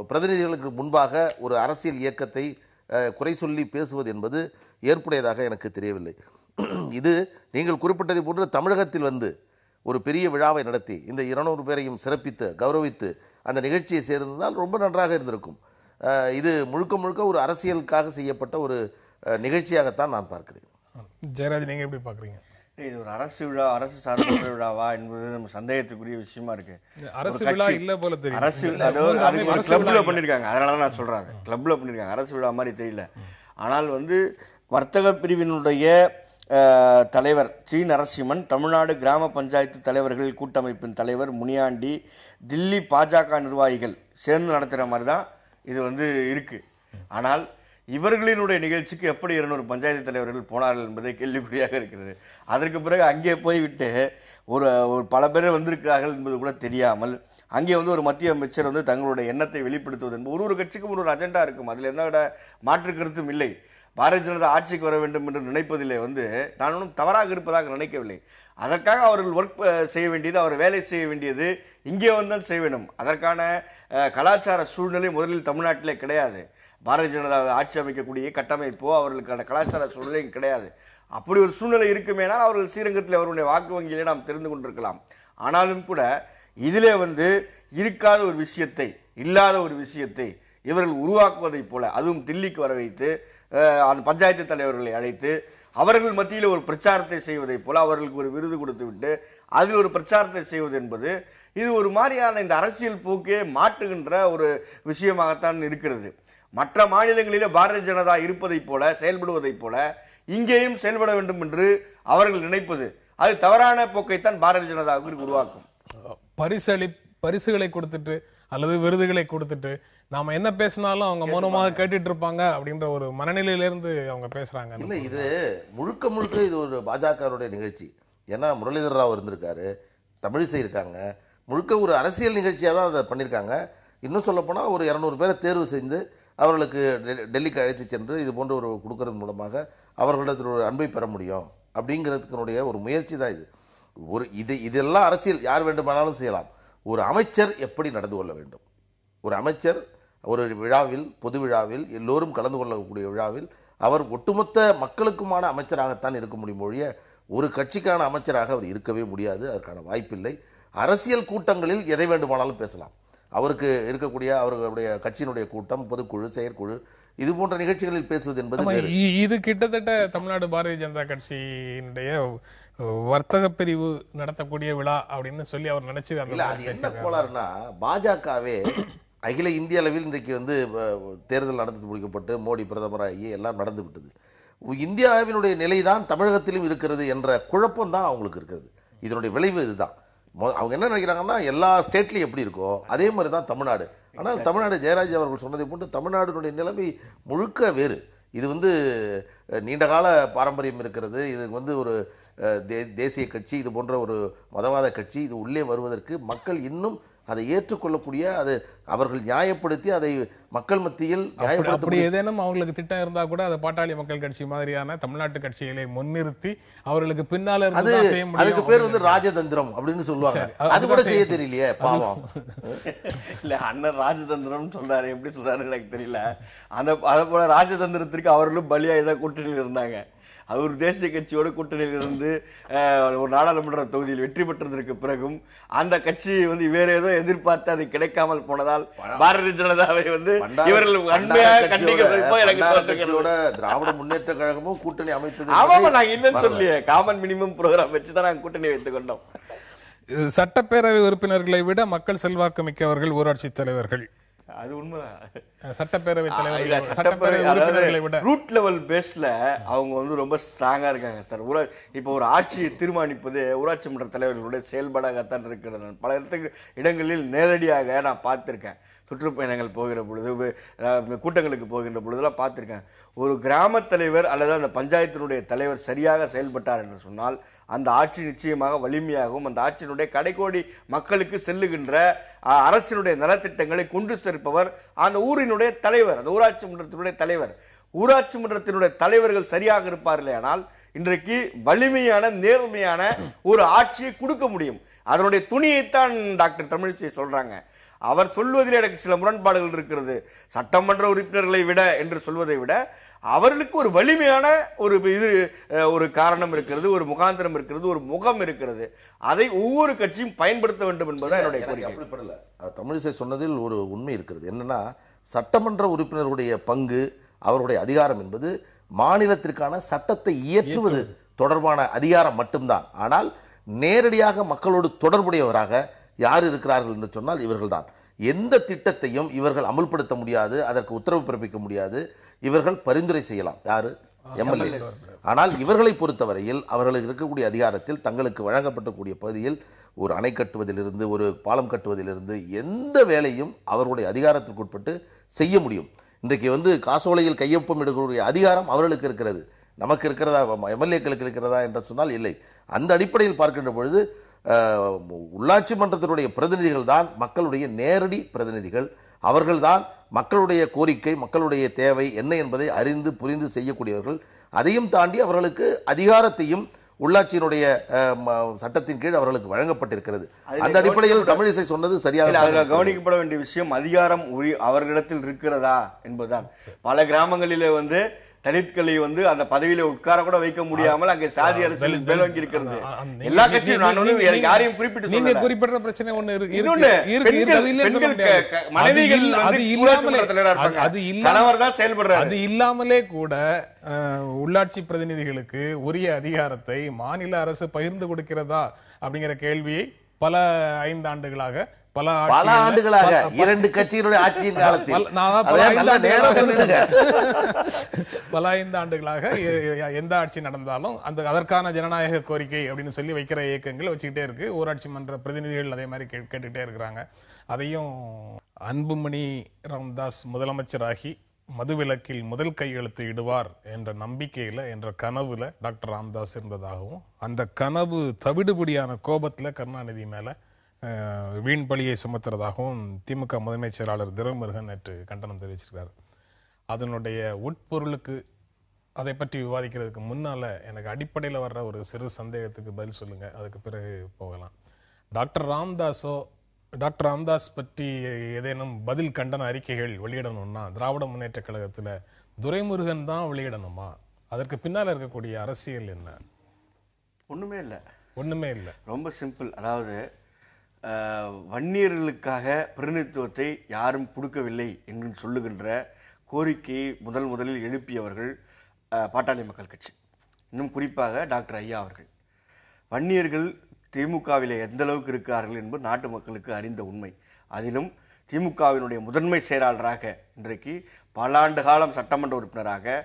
[SPEAKER 2] பிரதிநிதிகளுக்கு முன்பாக ஒரு அரசியல் இயக்கத்தை குறை சொல்லி பேசுவது என்பது ஏற்புடையதாக எனக்கு தெரியவில்லை. இது நீங்கள் குறிப்பிட்டதை போன்று தமிழகத்தில் வந்து ஒரு பெரிய விழாவை நடத்தி இந்த 200 பேரையும் சிறப்பித்து கௌரவித்து அந்த நிகழ்ச்சியை சேர்ந்தால் ரொம்ப நன்றாக இருந்திருக்கும். இது முழுக்க முழுக்க ஒரு அரசியலுக்காக செய்யப்பட்ட ஒரு நிகழ்ச்சியாகத்தான் நான் பார்க்கிறேன்.
[SPEAKER 1] ஜெயராஜ், நீங்க எப்படி பாக்குறீங்க?
[SPEAKER 3] இது ஒரு அரசு விழா, அரசு சார்ந்த விழாவா என்பது நம்ம சந்தேகத்துக்குரிய விஷயமா இருக்கு.
[SPEAKER 1] அரசு விழா இல்ல போல தெரியும்.
[SPEAKER 3] அரசு கிளப்ல பண்ணிருக்காங்க, அதனாலதான் நான் சொல்றேன், கிளப்ல பண்ணிருக்காங்க, அரசு விழா மாதிரி தெரியல. ஆனால் வந்து வர்த்தக பிரிவினுடைய தலைவர் சி நரசிம்மன், தமிழ்நாடு கிராம பஞ்சாயத்து தலைவர்கள் கூட்டமைப்பின் தலைவர் முனியாண்டி, தில்லி பாஜக நிர்வாகிகள் சேர்ந்து நடத்துகிற மாதிரி தான் இது வந்து இருக்கு. ஆனால் இவர்களினுடைய நிகழ்ச்சிக்கு எப்படி 200 பஞ்சாயத்து தலைவர்கள் போனார்கள் என்பதை கேள்விக்குறியாக இருக்கிறது. அதற்கு பிறகு அங்கே போய்விட்டு ஒரு பல பேர் வந்திருக்கிறார்கள் என்பது கூட தெரியாமல் அங்கே வந்து ஒரு மத்திய அமைச்சர் வந்து தங்களுடைய எண்ணத்தை வெளிப்படுத்துவது என்பது ஒரு கட்சிக்கும் ஒரு அஜெண்டா இருக்கும். அதில் எந்த மாற்று கருத்தும் இல்லை. பாரதிய ஜனதா ஆட்சிக்கு வர வேண்டும் என்று நினைப்பதிலே வந்து நான் ஒன்றும் தவறாக இருப்பதாக நினைக்கவில்லை. அதற்காக அவர்கள் ஒர்க் செய்ய வேண்டியது, அவர் வேலை செய்ய வேண்டியது இங்கே வந்து செய்ய வேண்டும். அதற்கான கலாச்சார சூழ்நிலை முதலில் தமிழ்நாட்டிலே கிடையாது. பாரதிய ஜனதா ஆட்சி அமைக்கக்கூடிய கட்டமைப்போ அவர்களுக்கான கலாச்சார சூழ்நிலையும் கிடையாது. அப்படி ஒரு சூழ்நிலை இருக்குமேனால் அவர்கள் ஸ்ரீரங்கத்தில் அவருடைய வாக்கு வங்கியிலே நாம் தெரிந்து கொண்டிருக்கலாம். ஆனாலும் கூட இதிலே வந்து இருக்காத ஒரு விஷயத்தை, இல்லாத ஒரு விஷயத்தை இவர்கள் உருவாக்குவதை போல, அதுவும் தில்லிக்கு வர வைத்து அந்த பஞ்சாயத்து தலைவர்களை அழைத்து அவர்கள் மத்தியில் ஒரு பிரச்சாரத்தை செய்வதை போல அவர்களுக்கு ஒரு விருது கொடுத்து விட்டு அதில் ஒரு பிரச்சாரத்தை செய்வது என்பது இது ஒரு மாதிரியான இந்த அரசியல் போக்கே மாற்றுகின்ற ஒரு விஷயமாகத்தான் இருக்கிறது. மற்ற மாநிலங்களிலே பாரதிய ஜனதா இருப்பதை போல செயல்படுவதை போல இங்கேயும் செயல்பட வேண்டும் என்று அவர்கள் நினைப்பது அது தவறான போக்கைத்தான் பாரதிய ஜனதாவுக்கு உருவாக்கும்.
[SPEAKER 1] பரிசுகளை கொடுத்துட்டு அல்லது விருதுகளை கொடுத்துட்டு நாம என்ன பேசினாலும் அவங்க மௌனமாக கேட்டுட்டு இருப்பாங்க அப்படின்ற ஒரு மனநிலையிலிருந்து அவங்க பேசுறாங்க.
[SPEAKER 2] இல்ல, இது முழுக்க முழுக்க இது ஒரு பாஜகவுடைய நிகழ்ச்சி. ஏன்னா முரளிதர் ராவ் இருந்திருக்காரு, தமிழிசை இருக்காங்க, முழுக்க ஒரு அரசியல் நிகழ்ச்சியா தான் அதை பண்ணியிருக்காங்க. இன்னும் சொல்ல போனா ஒரு 200 பேரை தேர்வு செய்து அவர்களுக்கு டெல்லிக்கு அழைத்து சென்று இது போன்ற ஒரு கொடுக்கறது மூலமாக அவர்களிடத்தில் ஒரு அன்பை பெற முடியும் அப்படிங்கிறதுக்குனுடைய ஒரு முயற்சி தான் இது. இதெல்லாம் அரசியல் யார் வேண்டுமானாலும் செய்யலாம். ஒரு அமைச்சர் எப்படி நடந்து கொள்ள வேண்டும், ஒரு அமைச்சர் ஒரு விழாவில், பொது விழாவில், எல்லோரும் கலந்து கொள்ளக்கூடிய விழாவில் அவர் ஒட்டுமொத்த மக்களுக்குமான அமைச்சராகத்தான் இருக்க முடியும் ஒழிய ஒரு கட்சிக்கான அமைச்சராக அவர் இருக்கவே முடியாது. அதற்கான வாய்ப்பில்லை. அரசியல் கூட்டங்களில் எதை வேண்டுமானாலும் பேசலாம். அவருக்கு இருக்கக்கூடிய அவர்களுடைய கட்சியினுடைய கூட்டம், பொதுக்குழு, செயற்குழு, இது போன்ற நிகழ்ச்சிகளில் பேசுவது என்பது
[SPEAKER 1] இது கிட்டத்தட்ட தமிழ்நாடு பாரதிய ஜனதா கட்சியினுடைய வர்த்தக பிரிவு நடத்தக்கூடிய விழா அப்படின்னு சொல்லி அவர் நினைச்சு
[SPEAKER 2] என்ன கோளாறுனா, பாஜகவே அகில இந்திய அளவில் இன்றைக்கு வந்து தேர்தல் நடந்து முடிக்கப்பட்டு மோடி பிரதமராகி எல்லாம் நடந்து விட்டது. இந்தியாவினுடைய நிலைதான் தமிழகத்திலும் இருக்கிறது என்ற குழப்பம் தான் அவங்களுக்கு இருக்கிறது. இதனுடைய விளைவு இதுதான். அவங்க என்ன நினைக்கிறாங்கன்னா எல்லா ஸ்டேட்லையும் எப்படி இருக்கோ அதே மாதிரி தான் தமிழ்நாடு. ஆனால் தமிழ்நாடு ஜெயராஜ் அவர்கள் சொன்னதை போன்று தமிழ்நாடுடைய நிலைமை முழுக்க வேறு. இது வந்து நீண்டகால பாரம்பரியம் இருக்கிறது. இது வந்து ஒரு தேசிய கட்சி, இது போன்ற ஒரு மதவாத கட்சி, இது உள்ளே வருவதற்கு மக்கள் இன்னும் அதை ஏற்றுக்கொள்ளக்கூடிய, அது அவர்கள் நியாயப்படுத்தி அதை மக்கள் மத்தியில்
[SPEAKER 1] அப்படி ஏதேனும் அவங்களுக்கு திட்டம் இருந்தா கூட அதை பாட்டாளி மக்கள் கட்சி மாதிரியான தமிழ்நாட்டு கட்சிகளை முன்னிறுத்தி அவர்களுக்கு பின்னால
[SPEAKER 2] அதுக்கு பேர் வந்து ராஜதந்திரம் அப்படின்னு சொல்லுவாங்க. அது கூட செய்ய தெரியலையே பாவம்.
[SPEAKER 3] இல்ல, அண்ணன் ராஜதந்திரம் சொல்றாரு, எப்படி சொல்றாரு எனக்கு தெரியல. அதை போல ராஜதந்திரத்திற்கு அவர்களும் பலியா ஏதாவது கூட்டணியில் இருந்தாங்க. அவர் தேசிய கட்சியோட கூட்டணியில் இருந்து ஒரு நாடாளுமன்ற தொகுதியில் வெற்றி பெற்றதற்கு பிறகும் அந்த கட்சி வந்து வேற ஏதோ எதிர்பார்த்து அது கிடைக்காமல் போனதால் பாரதிய ஜனதாவை வந்து இவர்கள் அண்மையாக
[SPEAKER 2] கண்டிக்க திராவிட முன்னேற்ற கழகமும் கூட்டணி அமைத்தது.
[SPEAKER 3] ஆமாமா, நாங்க இல்லைன்னு சொல்லியே, காமன் மினிமம் ப்ரோக்ராம் வச்சுதான் நாங்க கூட்டணி வைத்துக் கொண்டோம்.
[SPEAKER 1] சட்டப்பேரவை உறுப்பினர்களை விட மக்கள் செல்வாக்கு மிக்கவர்கள் ஊராட்சி தலைவர்கள்.
[SPEAKER 3] அது உண்மைதான்.
[SPEAKER 1] சட்டப்பேரவை உறுப்பினர்களை விட
[SPEAKER 3] ரூட் லெவல் பேஸ்ல அவங்க வந்து ரொம்ப ஸ்ட்ராங்கா இருக்காங்க சார். இப்போ ஒரு ஆட்சியை தீர்மானிப்பது ஊராட்சி மன்ற தலைவர்களுடைய செயல்பாடாகத்தான் இருக்கிறது. பல இடங்களில் நேரடியாக நான் பார்த்திருக்கேன். சுற்றுப்பயணங்கள் போகிற பொழுது, கூட்டங்களுக்கு போகின்ற பொழுதுலாம் பார்த்திருக்கேன். ஒரு கிராம தலைவர் அல்லது அந்த பஞ்சாயத்தினுடைய தலைவர் சரியாக செயல்பட்டார் என்று சொன்னால் அந்த ஆட்சி நிச்சயமாக வலிமையாகவும் அந்த ஆட்சியினுடைய கடைக்கோடி மக்களுக்கு செல்லுகின்ற அரசினுடைய நலத்திட்டங்களை கொண்டு சேர்ப்பவர் அந்த ஊரினுடைய தலைவர், அந்த ஊராட்சி மன்றத்தினுடைய தலைவர். ஊராட்சி மன்றத்தினுடைய தலைவர்கள் சரியாக இருப்பார்கள் ஆனால் இன்றைக்கு வலிமையான நேர்மையான ஒரு ஆட்சியை கொடுக்க முடியும். அதனுடைய துணியைத்தான் டாக்டர் தமிழிசை சொல்றாங்க. அவர் சொல்வதில் எனக்கு சில முரண்பாடுகள் இருக்கிறது. சட்டமன்ற உறுப்பினர்களை விட என்று சொல்வதை விட அவர்களுக்கு ஒரு வலிமையான ஒரு காரணம் இருக்கிறது, ஒரு முகாந்திரம் இருக்கிறது, ஒரு முகம் இருக்கிறது. அதை ஒவ்வொரு கட்சியும் பயன்படுத்த வேண்டும் என்பதுதான் என்னுடைய கோரிக்கை.
[SPEAKER 2] தமிழிசை சொன்னதில் ஒரு உண்மை இருக்கிறது. என்னன்னா, சட்டமன்ற உறுப்பினருடைய பங்கு, அவருடைய அதிகாரம் என்பது மாநிலத்திற்கான சட்டத்தை இயற்றுவது தொடர்பான அதிகாரம் மட்டும்தான். ஆனால் நேரடியாக மக்களோடு தொடர்புடையவராக யார் இருக்கிறார்கள் என்று சொன்னால் இவர்கள்தான். எந்த திட்டத்தையும் இவர்கள் அமல்படுத்த முடியாது, அதற்கு உத்தரவு பிறப்பிக்க முடியாது. இவர்கள் பரிந்துரை செய்யலாம், யாரு? எம்எல்ஏ. ஆனால் இவர்களை பொறுத்தவரையில் அவர்களுக்கு இருக்கக்கூடிய அதிகாரத்தில் தங்களுக்கு வழங்கப்படக்கூடிய பகுதியில் ஒரு அணை கட்டுவதிலிருந்து ஒரு பாலம் கட்டுவதிலிருந்து எந்த வேலையும் அவர்களுடைய அதிகாரத்திற்கு உட்பட்டு செய்ய முடியும். இன்றைக்கு காசோலையில் கையொப்பம் எடுக்கக்கூடிய அதிகாரம் அவர்களுக்கு இருக்கிறது. நமக்கு இருக்கிறதா, எம்எல்ஏக்களுக்கு இருக்கிறதா என்று சொன்னால் இல்லை. அந்த அடிப்படையில் பார்க்கின்ற பொழுது உள்ளாட்சி மன்றத்தினுடைய பிரதிநிதிகள் தான் மக்களுடைய நேரடி பிரதிநிதிகள். அவர்கள்தான் மக்களுடைய கோரிக்கை, மக்களுடைய தேவை என்ன என்பதை அறிந்து புரிந்து செய்யக்கூடியவர்கள். அதையும் தாண்டி அவர்களுக்கு அதிகாரத்தையும் உள்ளாட்சியினுடைய சட்டத்தின் கீழ் அவர்களுக்கு வழங்கப்பட்டிருக்கிறது. அந்த அடிப்படையில் தமிழிசை சொன்னது சரியாக
[SPEAKER 3] கவனிக்கப்பட வேண்டிய விஷயம் அவர்களிடத்தில் இருக்கிறதா என்பதுதான். பல கிராமங்களிலே தலித்களை அந்த பதவியில உட்கார கூட வைக்க முடியாமல் அங்கே சாதி அரசியல் மேலோங்கி இருக்கிறது. எல்லா கட்சியும் நான் யாரையும் குறிப்பிட்டு
[SPEAKER 1] நீங்க குறிப்பிட்ட பிரச்சனை ஒண்ணு இருக்கு.
[SPEAKER 3] மனைவிகள் கணவர் தான் செயல்படுறாரு.
[SPEAKER 1] அது இல்லாமலே கூட உள்ளாட்சி பிரதிநிதிகளுக்கு உரிய அதிகாரத்தை மாநில அரசு பகிர்ந்து கொடுக்கிறதா அப்படிங்கிற கேள்வியை பல 5 ஆண்டுகளாக
[SPEAKER 2] பல ஆண்டுகளாக 2 கட்சியினுடைய ஆட்சியின் காலத்தில்
[SPEAKER 1] பல 5 ஆண்டுகளாக எந்த ஆட்சி நடந்தாலும் அதற்கான ஜனநாயக கோரிக்கை அப்படின்னு சொல்லி வைக்கிற இயக்கங்கள் வச்சுக்கிட்டே இருக்கு. ஊராட்சி மன்ற பிரதிநிதிகள் அதே மாதிரி கேட்டுக்கிட்டே இருக்கிறாங்க. அதையும் அன்புமணி ராமதாஸ் முதலமைச்சராகி மதுவிலக்கில் முதல் கையெழுத்து இடுவார் என்ற நம்பிக்கையில என்ற கனவுல டாக்டர் ராமதாஸ் இருந்ததாகவும் அந்த கனவு தவிடுபடியான கோபத்துல கருணாநிதி மேல வீண் பழியை சுமத்துறதாகவும் திமுக முதன்மை செயலாளர் துரைமுருகன் நேற்று கண்டனம் தெரிவிச்சிருக்காரு. அதனுடைய உட்பொருளுக்கு அதை பற்றி விவாதிக்கிறதுக்கு முன்னால எனக்கு அடிப்படையில் வர்ற ஒரு சிறு சந்தேகத்துக்கு பதில் சொல்லுங்க, அதுக்கு பிறகு போகலாம். டாக்டர் ராமதாஸ் பற்றி ஏதேனும் பதில் கண்டன அறிக்கைகள் வெளியிடணும்னா திராவிட முன்னேற்ற கழகத்துல துரைமுருகன் தான் வெளியிடணுமா? அதற்கு பின்னால இருக்கக்கூடிய அரசியல் என்ன?
[SPEAKER 3] ஒண்ணுமே இல்லை. ரொம்ப சிம்பிள். அதாவது வன்னியர்களுக்காக பிரதிநிதித்துவத்தை யாரும் கொடுக்கவில்லை என்று சொல்லுகின்ற கோரிக்கையை முதலில் எழுப்பியவர்கள் பாட்டாளி மக்கள் கட்சி, இன்னும் குறிப்பாக டாக்டர் ஐயா அவர்கள். வன்னியர்கள் திமுகவிலே எந்த அளவுக்கு இருக்கிறார்கள் என்பது நாட்டு மக்களுக்கு அறிந்த உண்மை. அதிலும் திமுகவினுடைய முதன்மை செயலாளராக இன்றைக்கு பல ஆண்டு காலம் சட்டமன்ற உறுப்பினராக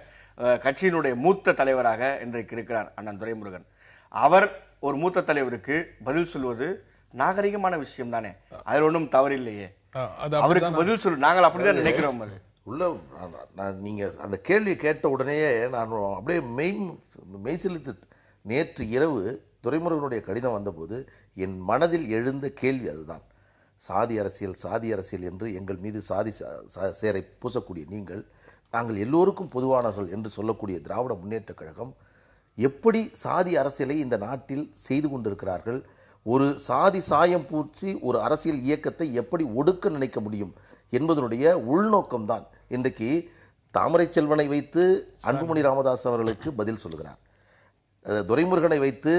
[SPEAKER 3] கட்சியினுடைய மூத்த தலைவராக இன்றைக்கு இருக்கிறார் அண்ணன் துரைமுருகன். அவர் ஒரு மூத்த தலைவருக்கு பதில் சொல்வது நாகரிகமான விஷயம் தானே, அதில் ஒன்றும் தவறில்லையே. அவருக்கு பதில் சொல்லு, நாங்கள் அப்படிதான் நினைக்கிறோம்.
[SPEAKER 2] நீங்க அந்த கேள்வி கேட்ட உடனேயே நான் அப்படியே மெய்சிலித்து நேற்று இரவு துரைமுருகனுடைய கடிதம் வந்தபோது என் மனதில் எழுந்த கேள்வி அதுதான். சாதி அரசியல் என்று எங்கள் மீது சாதி சேரை பூசக்கூடிய நீங்கள், நாங்கள் எல்லோருக்கும் பொதுவானவர்கள் என்று சொல்லக்கூடிய திராவிட முன்னேற்ற கழகம் எப்படி சாதி அரசியலை இந்த நாட்டில் செய்து கொண்டிருக்கிறார்கள்? ஒரு சாதி சாயம் பூச்சி ஒரு அரசியல் இயக்கத்தை எப்படி ஒடுக்க நினைக்க முடியும் என்பதனுடைய உள்நோக்கம்தான் இன்றைக்கு தாமரை செல்வனை வைத்து அன்புமணி ராமதாஸ் அவர்களுக்கு பதில் சொல்லுகிறார், துரைமுருகனை வைத்து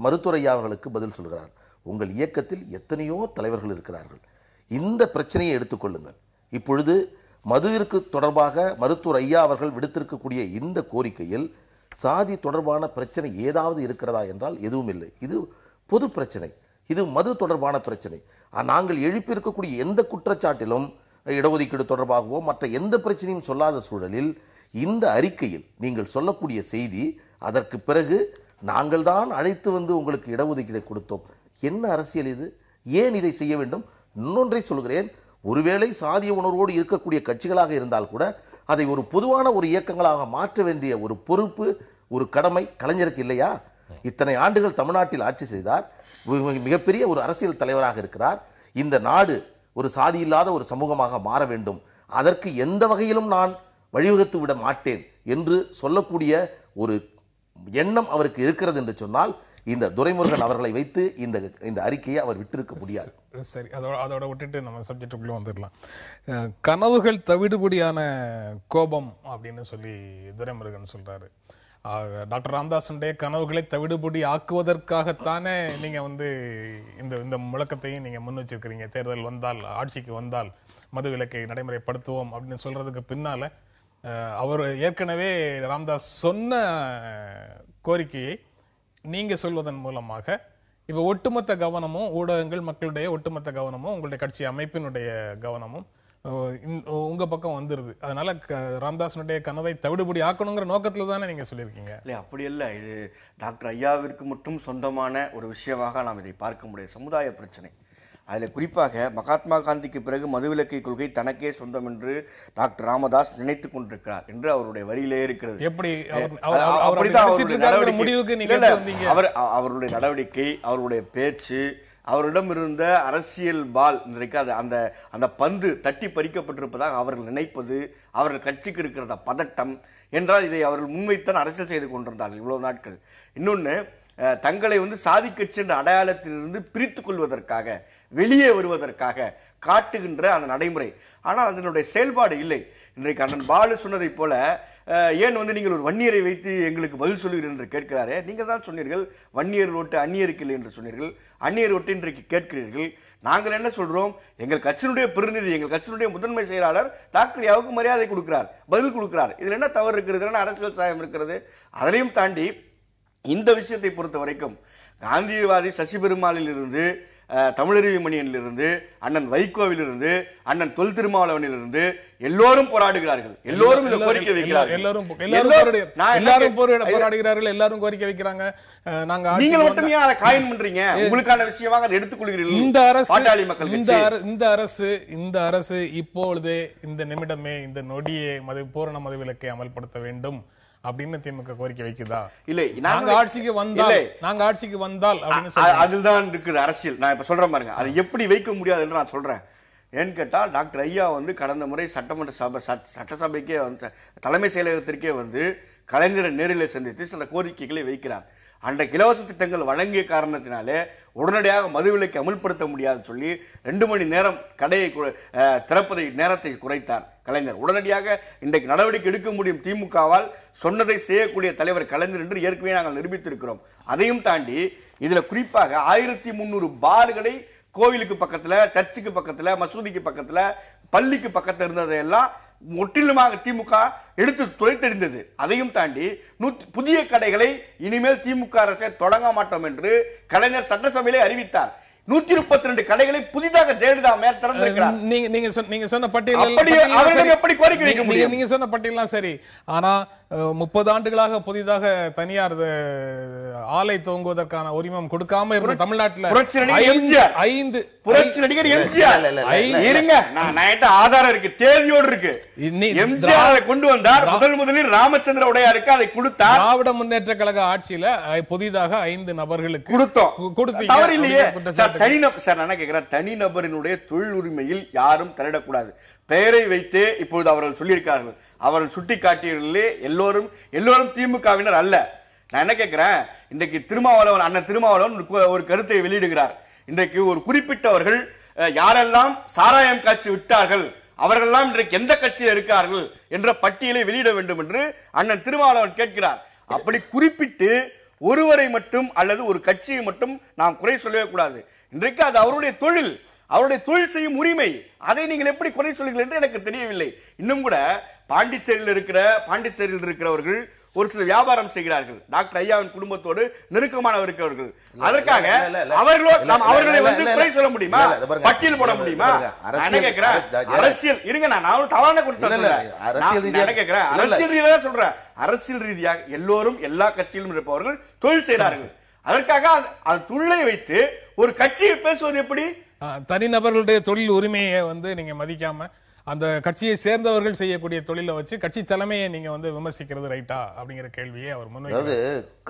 [SPEAKER 2] மருத்துவர் ஐயா அவர்களுக்கு பதில் சொல்கிறார். உங்கள் இயக்கத்தில் எத்தனையோ தலைவர்கள் இருக்கிறார்கள், இந்த பிரச்சனையை எடுத்துக்கொள்ளுங்கள். இப்பொழுது மதுவிற்கு தொடர்பாக மருத்துவர் ஐயா அவர்கள் விடுத்திருக்கக்கூடிய இந்த கோரிக்கையில் சாதி தொடர்பான பிரச்சனை ஏதாவது இருக்கிறதா என்றால் எதுவும் இல்லை. இது பொது பிரச்சனை. இது மது தொடர்பான பிரச்சனை. நாங்கள் எழுப்பி இருக்கக்கூடிய எந்த குற்றச்சாட்டிலும் இடஒதுக்கீடு தொடர்பாகவோ மற்ற எந்த பிரச்சனையும் சொல்லாத சூழலில் இந்த அறிக்கையில் நீங்கள் சொல்லக்கூடிய செய்தி, அதற்கு பிறகு நாங்கள் தான் அழைத்து வந்து உங்களுக்கு இடஒதுக்கீடு கொடுத்தோம். என்ன அரசியல் இது? ஏன் இதை செய்ய வேண்டும்? இன்னொன்றை சொல்கிறேன், ஒருவேளை சாதிய உணர்வோடு இருக்கக்கூடிய கட்சிகளாக இருந்தால் கூட அதை ஒரு பொதுவான ஒரு இயக்கங்களாக மாற்ற வேண்டிய ஒரு பொறுப்பு, ஒரு கடமை கலைஞருக்கு இல்லையா? இத்தனை ஆண்டுகள் தமிழ்நாட்டில் ஆட்சி செய்தார், மிகப்பெரிய ஒரு அரசியல் தலைவராக இருக்கிறார். இந்த நாடு ஒரு சாதி இல்லாத ஒரு சமூகமாக மாற வேண்டும், அதற்கு எந்த வகையிலும் நான் வழிவகுத்து விட மாட்டேன் என்று சொல்லக்கூடிய ஒரு எண்ணம் அவருக்கு இருக்கிறது என்று சொன்னால் இந்த துரைமுருகன் அவர்களை வைத்து இந்த அறிக்கையை அவர் விட்டிருக்க முடியாது.
[SPEAKER 1] சரி, அதோட விட்டுட்டு நம்ம சப்ஜெக்டுக்குள்ள வந்துடலாம். கனவுகள் தவிடுபடியான கோபம் அப்படின்னு சொல்லி துரைமுருகன் சொல்றாரு. டாக்டர் ராமதாஸுடைய கனவுகளை தவிடுபடி ஆக்குவதற்காகத்தானே நீங்க வந்து இந்த முழக்கத்தையும் நீங்க முன் வச்சிருக்கிறீங்க. தேர்தல் வந்தால், ஆட்சிக்கு வந்தால் மது விலக்கை நடைமுறைப்படுத்துவோம் அப்படின்னு சொல்றதுக்கு பின்னால அவர் ஏற்கனவே ராமதாஸ் சொன்ன கோரிக்கையை நீங்க சொல்வதன் மூலமாக இப்ப ஒட்டுமொத்த கவனமும், ஊடகங்கள் மக்களுடைய ஒட்டுமொத்த கவனமும், உங்களுடைய கட்சி அமைப்பினுடைய கவனமும் உங்க பக்கம் வந்துருது. அதனால ராமதாசனுடைய கனவை தவிடுபடி ஆக்கணுங்கிற நோக்கத்துல தானே நீங்க சொல்லியிருக்கீங்க.
[SPEAKER 3] இல்லை, அப்படி இல்லை. இது டாக்டர் ஐயாவிற்கு மட்டும் சொந்தமான ஒரு விஷயமாக நாம் இதை பார்க்க முடியாது. சமுதாய பிரச்சனை. அதில் குறிப்பாக மகாத்மா காந்திக்கு பிறகு மதுவிலக்கை கொள்கை தனக்கே சொந்தம் என்று டாக்டர் ராமதாஸ் நினைத்து கொண்டிருக்கிறார் என்று அவருடைய வரியிலே இருக்கிறது.
[SPEAKER 1] எப்படி
[SPEAKER 3] அவருடைய நடவடிக்கை, அவருடைய பேச்சு, அவரிடம் இருந்த அரசியல் பால் இன்றைக்கு அந்த பந்து தட்டி பறிக்கப்பட்டிருப்பதாக அவர்கள் நினைப்பது, அவர்கள் கட்சிக்கு இருக்கிற பதட்டம் என்றால் இதை அவர்கள் முன்வைத்தான் அரசியல் செய்து கொண்டிருந்தார்கள் இவ்வளவு நாட்கள். இன்னொன்னு, தங்களை சாதி கட்சி என்ற அடையாளத்திலிருந்து பிரித்துக் கொள்வதற்காக, வெளியே வருவதற்காக காட்டுகின்ற அந்த நடைமுறை. ஆனால் அதனுடைய செயல்பாடு இல்லை. இன்றைக்கு அண்ணன் பாலு சொன்னதை போல ஏன் நீங்கள் ஒரு வன்னியரை வைத்து எங்களுக்கு பதில் சொல்லுகிறீர்கள் என்று கேட்கிறாரே, நீங்க தான் சொன்னீர்கள் வன்னியர் ஓட்டு அந்நியருக்கு இல்லை என்று சொன்னீர்கள். அந்நியர் ஓட்டு இன்றைக்கு கேட்கிறீர்கள். நாங்கள் என்ன சொல்றோம்? எங்கள் கட்சியினுடைய பிரதிநிதி, எங்கள் கட்சியினுடைய முதன்மை செயலாளர் டாக்டர் யாவுக்கு மரியாதை கொடுக்கிறார், பதில் கொடுக்கிறார். இதுல என்ன தவறு இருக்கிறது? என்ன அரசியல் சாயம் இருக்கிறது? அதனையும் தாண்டி இந்த விஷயத்தை பொறுத்த வரைக்கும் காந்தியவாதி சசிபெருமாளில் இருந்து, தமிழறிவி மணியனிலிருந்து, அண்ணன் வைகோவில் இருந்து, அண்ணன் தொல் திருமாவளவனில் இருந்து எல்லோரும் போராடுகிறார்கள். எல்லோரும் இந்த கோரிக்கை வைக்கிறார்கள்.
[SPEAKER 1] எல்லாரும் போராடுகிறார்கள், எல்லாரும் கோரிக்கை வைக்கிறாங்க.
[SPEAKER 3] நீங்க மட்டுமே அதை காயின் பண்றீங்க, உங்களுக்கான விஷயமாக அதை எடுத்துக்கொள்கிறீர்கள்.
[SPEAKER 1] இந்த அரசு இப்பொழுதே, இந்த நிமிடமே, இந்த நொடியே பூரண மதுவிலக்கை அமல்படுத்த வேண்டும் அப்படின்னு திமுக கோரிக்கை வைக்குதா? இல்லை, நாங்க ஆட்சிக்கு வந்தால்
[SPEAKER 3] அதுதான் இருக்குது அரசியல். நான் இப்ப சொல்றேன் பாருங்க, அதை எப்படி வைக்க முடியாது என்று நான் சொல்றேன். ஏன்னு கேட்டா, டாக்டர் ஐயா கடந்த முறை சட்டசபைக்கே தலைமை செயலகத்திற்கே கலைஞரை நேரில் சந்தித்து சில கோரிக்கைகளை வைக்கிறார். அன்றைக்கு இலவச திட்டங்கள் வழங்கிய காரணத்தினாலே உடனடியாக மதுவிலக்கை அமுல்படுத்த முடியாது சொல்லி 2 மணி நேரம் கடையை திறப்பதை நேரத்தை குறைத்தார் கலைஞர். உடனடியாக இன்றைக்கு நடவடிக்கை எடுக்க முடியும் திமுகவால், சொன்னதை செய்யக்கூடிய தலைவர் கலைஞர் என்று ஏற்கனவே நாங்கள் நிரூபித்திருக்கிறோம். அதையும் தாண்டி இதுல குறிப்பாக 1300 பார்களை கோவிலுக்கு பக்கத்துல, சர்ச்சுக்கு பக்கத்துல, மசூதிக்கு பக்கத்துல, பள்ளிக்கு பக்கத்துல இருந்ததையெல்லாம் முற்றிலுமாக திமுக எடுத்து துளைத்தெறிந்தது. அதையும் தாண்டி புதிய கடைகளை இனிமேல் திமுக அரசை தொடங்க மாட்டோம் என்று கலைஞர் சட்டசபையிலே அறிவித்தார். 132 கடைகளை புதிதாக ஜெயலலிதா மேயர் திறந்திருக்கிறார்.
[SPEAKER 1] நீங்க சொன்ன பட்டியல்
[SPEAKER 3] எப்படி கோரிக்கை வைக்க முடியும்?
[SPEAKER 1] நீங்க சொன்ன பட்டியலாம் சரி, ஆனா 30 ஆண்டுகளாக புதிதாக தனியார் ஆலை துவங்குவதற்கான உரிமம் கொடுக்காம இருந்த தமிழ்நாட்டில்
[SPEAKER 3] புரட்சி நடிகர் எம்ஜிஆர் இருங்க, ஆதாரம் இருக்கு, தேதியோடு இருக்கு. எம்ஜிஆர் கொண்டு வந்தார். முதலில் ராமச்சந்திர உடையாருக்கு அதை கொடுத்தார்.
[SPEAKER 1] திராவிட முன்னேற்ற கழக ஆட்சியில புதிதாக 5 நபர்களுக்கு
[SPEAKER 3] கொடுத்தோம். தவறு இல்லையே சார். நான் கேட்கிறேன், தனிநபரினுடைய தொழில் உரிமையில் யாரும் தலையிடக்கூடாது. பெயரை வைத்து இப்பொழுது அவர்கள் சொல்லியிருக்கார்கள், அவர்கள் சுட்டி காட்டியவர்களே எல்லோரும் திமுகவினர் அல்ல. நான் என்ன கேட்கிறேன், இன்றைக்கு அண்ணன் திருமாவளவன் ஒரு கருத்தை வெளியிடுகிறார். இன்றைக்கு ஒரு குறிப்பிட்டவர்கள் யாரெல்லாம் சாராயம் காட்சி விட்டார்கள், அவர்களெல்லாம் இன்றைக்கு எந்த கட்சியில் இருக்கிறார்கள் என்ற பட்டியலை வெளியிட வேண்டும் என்று அண்ணன் திருமாவளவன் கேட்கிறார். அப்படி குறிப்பிட்டு ஒருவரை மட்டும் அல்லது ஒரு கட்சியை மட்டும் நாம் குறை சொல்லவே கூடாது. இன்றைக்கு அது அவருடைய தொழில், அவருடைய தொழில் செய்யும் உரிமை. அதை நீங்கள் எப்படி குறை சொல்லுங்கள் என்று எனக்கு தெரியவில்லை. இன்னும் கூட பாண்டிச்சேரியில் இருக்கிறவர்கள் ஒரு சில வியாபாரம் செய்கிறார்கள். டாக்டர் ஐயாவின் குடும்பத்தோடு நெருக்கமாக இருக்கிறவர்கள். அதற்காக அவர்களை வந்து குறை சொல்ல முடியுமா? பட்டியல் போட முடியுமா? அரசியல் இருங்க, நான் தவறான அரசியல் ரீதியாக சொல்றேன். அரசியல் ரீதியாக எல்லோரும் எல்லா கட்சியிலும் இருப்பவர்கள் தொழில் செய்கிறார்கள். அதற்காக அந்த தொழிலை வைத்து ஒரு கட்சியை பேசுவது எப்படி?
[SPEAKER 1] தனிநபர்களுடைய தொழில் உரிமையை வந்து நீங்க மதிக்காம அந்த கட்சியை சேர்ந்தவர்கள் செய்யக்கூடிய தொழிலை வச்சு கட்சி தலைமையை நீங்க வந்து விமர்சிக்கிறது ரைட்டா அப்படிங்கிற கேள்வியை அவர் முன்னாடி.
[SPEAKER 2] அதாவது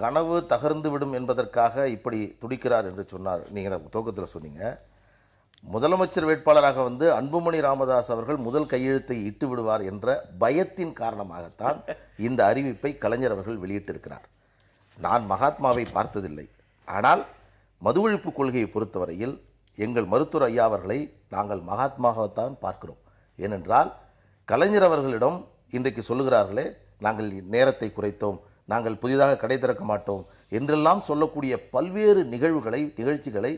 [SPEAKER 2] கனவு தகர்ந்து விடும் என்பதற்காக இப்படி துடிக்கிறார் என்று சொன்னார். நீங்க துவக்கத்தில் சொன்னீங்க, முதலமைச்சர் வேட்பாளராக வந்து அன்புமணி ராமதாஸ் அவர்கள் முதல் கையெழுத்தை இட்டு விடுவார் என்ற பயத்தின் காரணமாகத்தான் இந்த அறிவிப்பை கலைஞர் அவர்கள் வெளியிட்டிருக்கிறார். நான் மகாத்மாவை பார்த்ததில்லை, ஆனால் மது ஒழிப்பு கொள்கையை பொறுத்தவரையில் எங்கள் மருத்துவர் ஐயா அவர்களை நாங்கள் மகாத்மாகத்தான் பார்க்கிறோம். ஏனென்றால் கலைஞர் அவர்களிடம் இன்றைக்கு சொல்லுகிறார்களே, நாங்கள் நேரத்தை குறைத்தோம், நாங்கள் புதிதாக கடை திறக்க மாட்டோம் என்றெல்லாம் சொல்லக்கூடிய பல்வேறு நிகழ்ச்சிகளை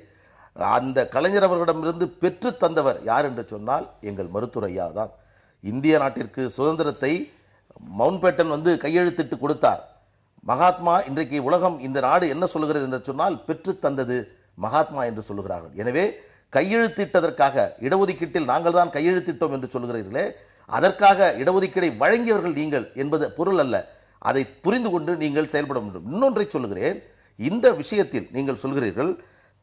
[SPEAKER 2] அந்த கலைஞர் அவர்களிடமிருந்து பெற்று தந்தவர் யார் என்று சொன்னால் எங்கள் மருத்துவர் ஐயா தான். இந்திய நாட்டிற்கு சுதந்திரத்தை மவுண்ட்பேட்டன் வந்து கையெழுத்திட்டு கொடுத்தார். மகாத்மா இன்றைக்கு உலகம் இந்த நாடு என்ன சொல்லுகிறது என்று சொன்னால் பெற்று தந்தது மகாத்மா என்று சொல்லுகிறார்கள். எனவே கையெழுத்திட்டதற்காக இடஒதுக்கீட்டில் நாங்கள் தான் கையெழுத்திட்டோம் என்று சொல்லுகிறீர்களே, அதற்காக இடஒதுக்கீடை வழங்கியவர்கள் நீங்கள் என்பது பொருள் அல்ல. அதை புரிந்து கொண்டு நீங்கள் செயல்பட வேண்டும். இன்னொன்றை சொல்லுகிறேன், இந்த விஷயத்தில் நீங்கள் சொல்கிறீர்கள்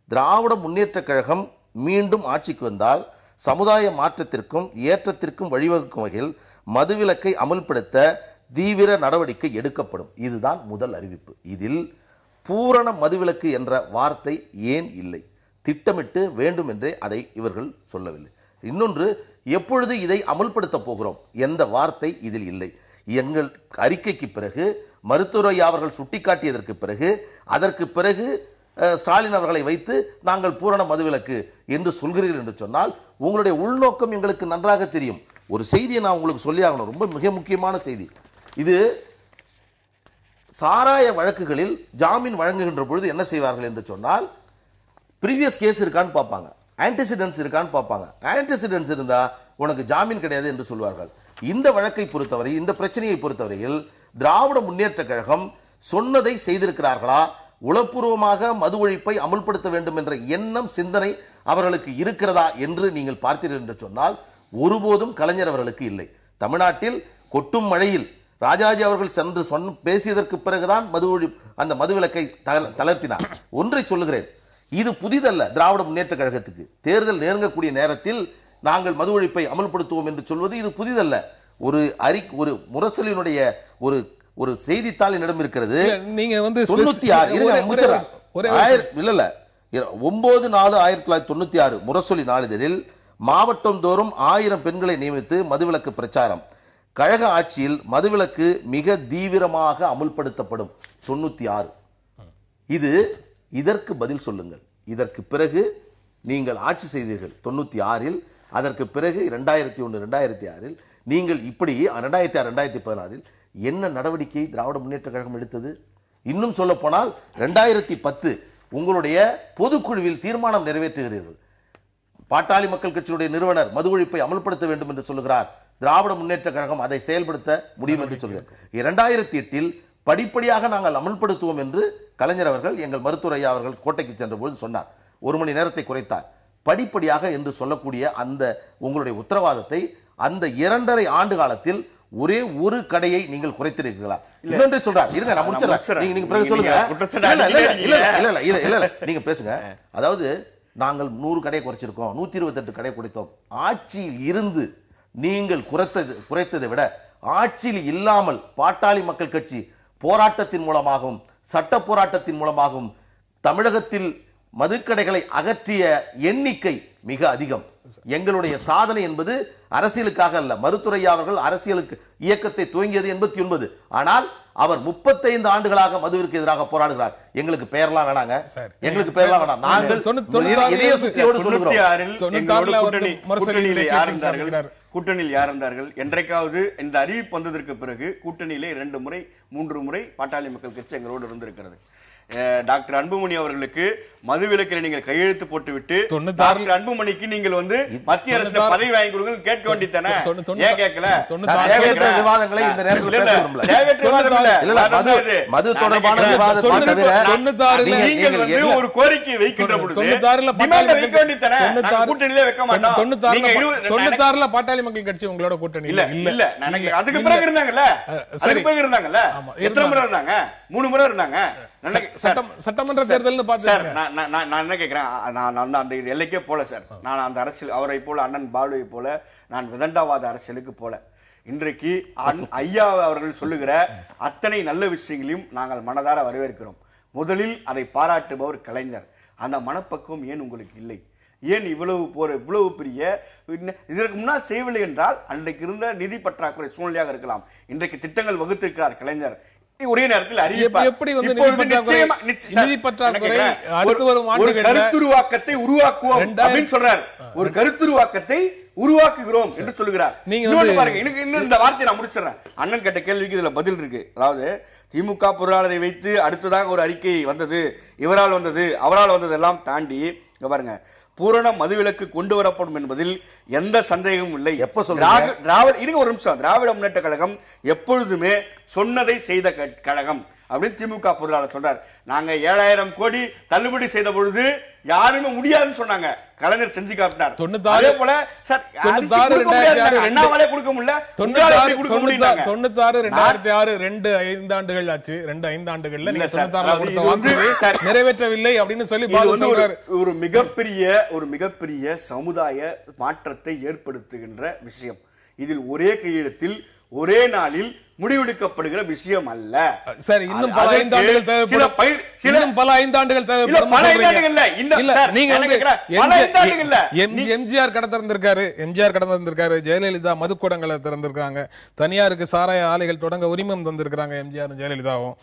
[SPEAKER 2] திராவிட முன்னேற்றக் கழகம் மீண்டும் ஆட்சிக்கு வந்தால் சமுதாய மாற்றத்திற்கும் ஏற்றத்திற்கும் வழிவகுக்கும் வகையில் மதுவிலக்கை அமல்படுத்த தீவிர நடவடிக்கை எடுக்கப்படும். இதுதான் முதல் அறிவிப்பு. இதில் பூரண மதுவிலக்கு என்ற வார்த்தை ஏன் இல்லை? திட்டமிட்டு வேண்டும் என்றே அதை இவர்கள் சொல்லவில்லை. இன்னொன்று, எப்பொழுது இதை அமல்படுத்த போகிறோம் எந்த வார்த்தை இதில் இல்லை. எங்கள் அறிக்கைக்கு பிறகு மருத்துவர் ஐயா அவர்கள் சுட்டிக்காட்டியதற்கு பிறகு அதற்கு பிறகு ஸ்டாலின் அவர்களை வைத்து நாங்கள் பூரண மதுவிலக்கு என்று சொல்கிறீர்கள் என்று சொன்னால் உங்களுடைய உள்நோக்கம் எங்களுக்கு நன்றாக தெரியும். ஒரு செய்தியை நான் உங்களுக்கு சொல்லி ஆகணும், ரொம்ப மிக முக்கியமான செய்தி. இது சாராய வழக்குகளில் ஜாமீன் வழங்குகின்ற பொழுது என்ன செய்வார்கள் என்று சொன்னால் ப்ரீவியஸ் கேஸ் இருக்கான்னு பார்ப்பாங்க, ஆன்டிசிடென்ட்ஸ் இருக்கான்னு பார்ப்பாங்க. ஆன்டிசிடென்ட்ஸ் இருந்தா உனக்கு ஜாமீன் கிடையாது என்று சொல்வார்கள். இந்த வழக்கை பொறுத்தவரை, இந்த பிரச்சனையை பொறுத்தவரையில் திராவிட முன்னேற்ற கழகம் சொன்னதை செய்திருக்கிறார்களா? உளப்பூர்வமாக மது ஒழிப்பை அமல்படுத்த வேண்டும் என்ற எண்ணம் சிந்தனை அவர்களுக்கு இருக்கிறதா என்று நீங்கள் பார்த்தீர்கள் என்று சொன்னால் ஒருபோதும் கலைஞர் அவர்களுக்கு இல்லை. தமிழ்நாட்டில் கொட்டும் மழையில் ராஜாஜி அவர்கள் சென்று பேசியதற்கு பிறகுதான் அந்த மதுவிலக்கை தளர்த்தினார். ஒன்றை சொல்லுகிறேன், இது புதிதல்ல. திராவிட முன்னேற்ற கழகத்துக்கு தேர்தல் நெருங்கக்கூடிய நேரத்தில் நாங்கள் மது ஒழிப்பை அமல்படுத்துவோம் என்று சொல்வது இது புதிதல்ல. ஒரு முரசொலியினுடைய ஒரு செய்தித்தாள் என்னிடம் இருக்கிறது.
[SPEAKER 1] நீங்க வந்து
[SPEAKER 2] 9/4/1996 முரசொலி நாளிதழில் மாவட்டம் தோறும் 1000 பெண்களை நியமித்து மதுவிலக்கு பிரச்சாரம். கழக ஆட்சியில் மதுவிலக்கு மிக தீவிரமாக அமுல்படுத்தப்படும் 96. இதற்கு பதில் சொல்லுங்கள். இதற்கு பிறகு நீங்கள் ஆட்சி செய்தீர்கள் 96. அதற்கு பிறகு 2001 2006 நீங்கள் இப்படி 2006 2016 என்ன நடவடிக்கை திராவிட முன்னேற்ற கழகம் எடுத்தது? இன்னும் சொல்ல போனால் 2010 உங்களுடைய பொதுக்குழுவில் தீர்மானம் நிறைவேற்றுகிறீர்கள். பாட்டாளி மக்கள் கட்சியுடைய நிறுவனர் மது ஒழிப்பை அமல்படுத்த வேண்டும் என்று சொல்லுகிறார். திராவிட முன்னேற்ற கழகம் அதை செயல்படுத்த முடியும் என்று சொல்கிறார். 2008 படிப்படியாக நாங்கள் அமல்படுத்துவோம் என்று கலைஞர் அவர்கள் எங்கள் மருத்துவர் ஐயா அவர்கள் கோட்டைக்கு சென்ற பொழுது சொன்னார். 1 மணி நேரத்தை குறைத்தார். படிப்படியாக என்று சொல்லக்கூடிய அந்த உங்களுடைய உத்தரவாதத்தை அந்த 2.5 ஆண்டு காலத்தில் ஒரே ஒரு கடையை நீங்கள் குறைத்திருக்கிறீர்களா? இன்னொன்று சொல்றார், இருங்க நான் முடிச்சிடறேன், நீங்க பிறகு சொல்லுங்க. இல்ல நீங்க பேசுங்க. அதாவது நாங்கள் 100 கடை குறைச்சிருக்கோம், 128 கடை குறைத்தோம். ஆட்சியில் இருந்து நீங்கள் குறைத்ததை விட ஆட்சியில் இல்லாமல் பாட்டாளி மக்கள் கட்சி போராட்டத்தின் மூலமாகவும் சட்ட போராட்டத்தின் மூலமாகவும் தமிழகத்தில் மதுக்கடைகளை அகற்றிய எண்ணிக்கை மிக அதிகம். எங்களுடைய சாதனை என்பது அரசியலுக்காக அல்ல. மருத்துவர் ஐயா அவர்கள் அரசியலுக்கு இயக்கத்தை துவங்கியது 89. ஆனால் அவர் 35 ஆண்டுகளாக மதுவிற்கு எதிராக போராடுகிறார். எங்களுக்கு பெயர்லாம் வேணாங்க, எங்களுக்கு பெயர்லாம் வேணாம். நாங்கள் இதய சுத்தியோடு சொல்லுகிறோம்.
[SPEAKER 3] கூட்டணியில் யார் இருந்தார்கள்? என்றைக்காவது இந்த அறிவிப்பு வந்ததற்கு பிறகு கூட்டணியிலே 2 முறை 3 முறை பாட்டாளி மக்கள் கட்சி எங்களோடு இருந்திருக்கிறது. டாக்டர் அன்புமணி அவர்களுக்கு மதுவிலக்கில் நீங்கள் கையெழுத்து போட்டுவிட்டு டாக்டர் அன்புமணிக்கு நீங்கள் வந்து மத்திய அரசு பதவி வாங்கி கொடுங்க கேட்க வேண்டியதானே? ஏன் கேட்கல?
[SPEAKER 2] தேவையற்ற விவாதங்களை இந்த நேரத்தில் பேச விரும்பல.
[SPEAKER 3] தேவையற்ற விவாதம் இல்ல,
[SPEAKER 2] மது தொடர்பான விவாதத்தை தவிர
[SPEAKER 3] நீங்கள் வந்து ஒரு கோரிக்கை வைக்கின்ற பொழுது டிமாண்ட் வைக்க வேண்டியதானே? கூட்டணியில வைக்க மாட்டோம்.
[SPEAKER 1] 96ல பாட்டாளி மக்கள் கட்சி உங்களோட கூட்டணி
[SPEAKER 3] இல்ல இல்ல, அதுக்கு பிறகு இருந்தாங்கல்ல, அதுக்கு பிறகு இருந்தாங்கல்ல, எத்தனை முறை இருந்தாங்க? 3 முறை இருந்தாங்க.
[SPEAKER 1] சட்டமன்ற தேர்தல்
[SPEAKER 3] நான் என்ன கேட்கிறேன், நான் அந்த எல்லைக்கே போல சார். நான் அந்த அரசியல் அவரை போல அண்ணன் பாலுவை போல நான் விதண்டாவாத அரசியலுக்கு போல. இன்றைக்கு ஐயா அவர்கள் சொல்லுகிற அத்தனை நல்ல விஷயங்களையும் நாங்கள் மனதார வரவேற்கிறோம். முதலில் அதை பாராட்டுபவர் கலைஞர். அந்த மனப்பக்குவம் ஏன் உங்களுக்கு இல்லை? ஏன் இவ்வளவு பெரிய இதற்கு முன்னால் செய்யவில்லை என்றால் அன்றைக்கு இருந்த நிதி பற்றாக்குறை சூழ்நிலையாக இருக்கலாம். இன்றைக்கு திட்டங்கள் வகுத்திருக்கிறார் கலைஞர். ஒரே நேரத்தில் கருத்துருவாக்கத்தை உருவாக்குவோம் அப்படின்னு சொல்றாரு. ஒரு கருத்துருவாக்கத்தை உருவாக்குகிறோம் என்று சொல்லுகிறார். நீங்க பாருங்க, இன்னும் இந்த வார்த்தையை நான் முடிச்சிடறேன். அண்ணன் கேட்ட கேள்விக்கு இதுல பதில் இருக்கு. அதாவது திமுக பொருளாளரை வைத்து அடுத்ததாக ஒரு அறிக்கை வந்தது, இவரால் வந்தது அவரால் வந்தது எல்லாம் தாண்டி பாருங்க, பூரண மதுவிலக்கு கொண்டு வரப்படும் என்பதில் எந்த சந்தேகமும் இல்லை. எப்ப திராவிட முன்னேற்ற கழகம் எப்பொழுதுமே சொன்னதை செய்த கழகம் அப்படின்னு திமுக பொருளாளர் சொல்றார். நாங்க 7000 கோடி தள்ளுபடி செய்த பொழுது யாருமே முடியாதுன்னு சொன்னாங்க, கலைஞர் செஞ்சு காட்டினார். அதே போல அண்ணாமலை கொடுக்க முடியல,
[SPEAKER 1] 96 2006 2 5 ஆண்டுகள் ஆச்சு. 2 5 ஆண்டுகள்ல நீங்க 96 நிறைவேற்றவில்லை அப்படின்னு சொல்லி
[SPEAKER 3] ஒரு மிகப்பெரிய சமுதாய மாற்றத்தை ஏற்படுத்துகின்ற விஷயம். இதில் ஒரே கையெழுத்தில் ஒரே நாளில் முடிவெடுக்கப்படுகிற விஷயம் அல்ல.
[SPEAKER 1] சரி, இன்னும் பல 5 ஆண்டுகள் தேவைப்படும். இன்னும் பல 5 ஆண்டுகள் தேவைப்படும். எம்ஜிஆர் கடை திறந்திருக்காரு, ஜெயலலிதா மதுக்கூடங்களை திறந்திருக்காங்க, தனியாருக்கு சாராய ஆலைகள் தொடங்க உரிமம் தந்திருக்காங்க எம்ஜிஆர் ஜெயலலிதாவும்.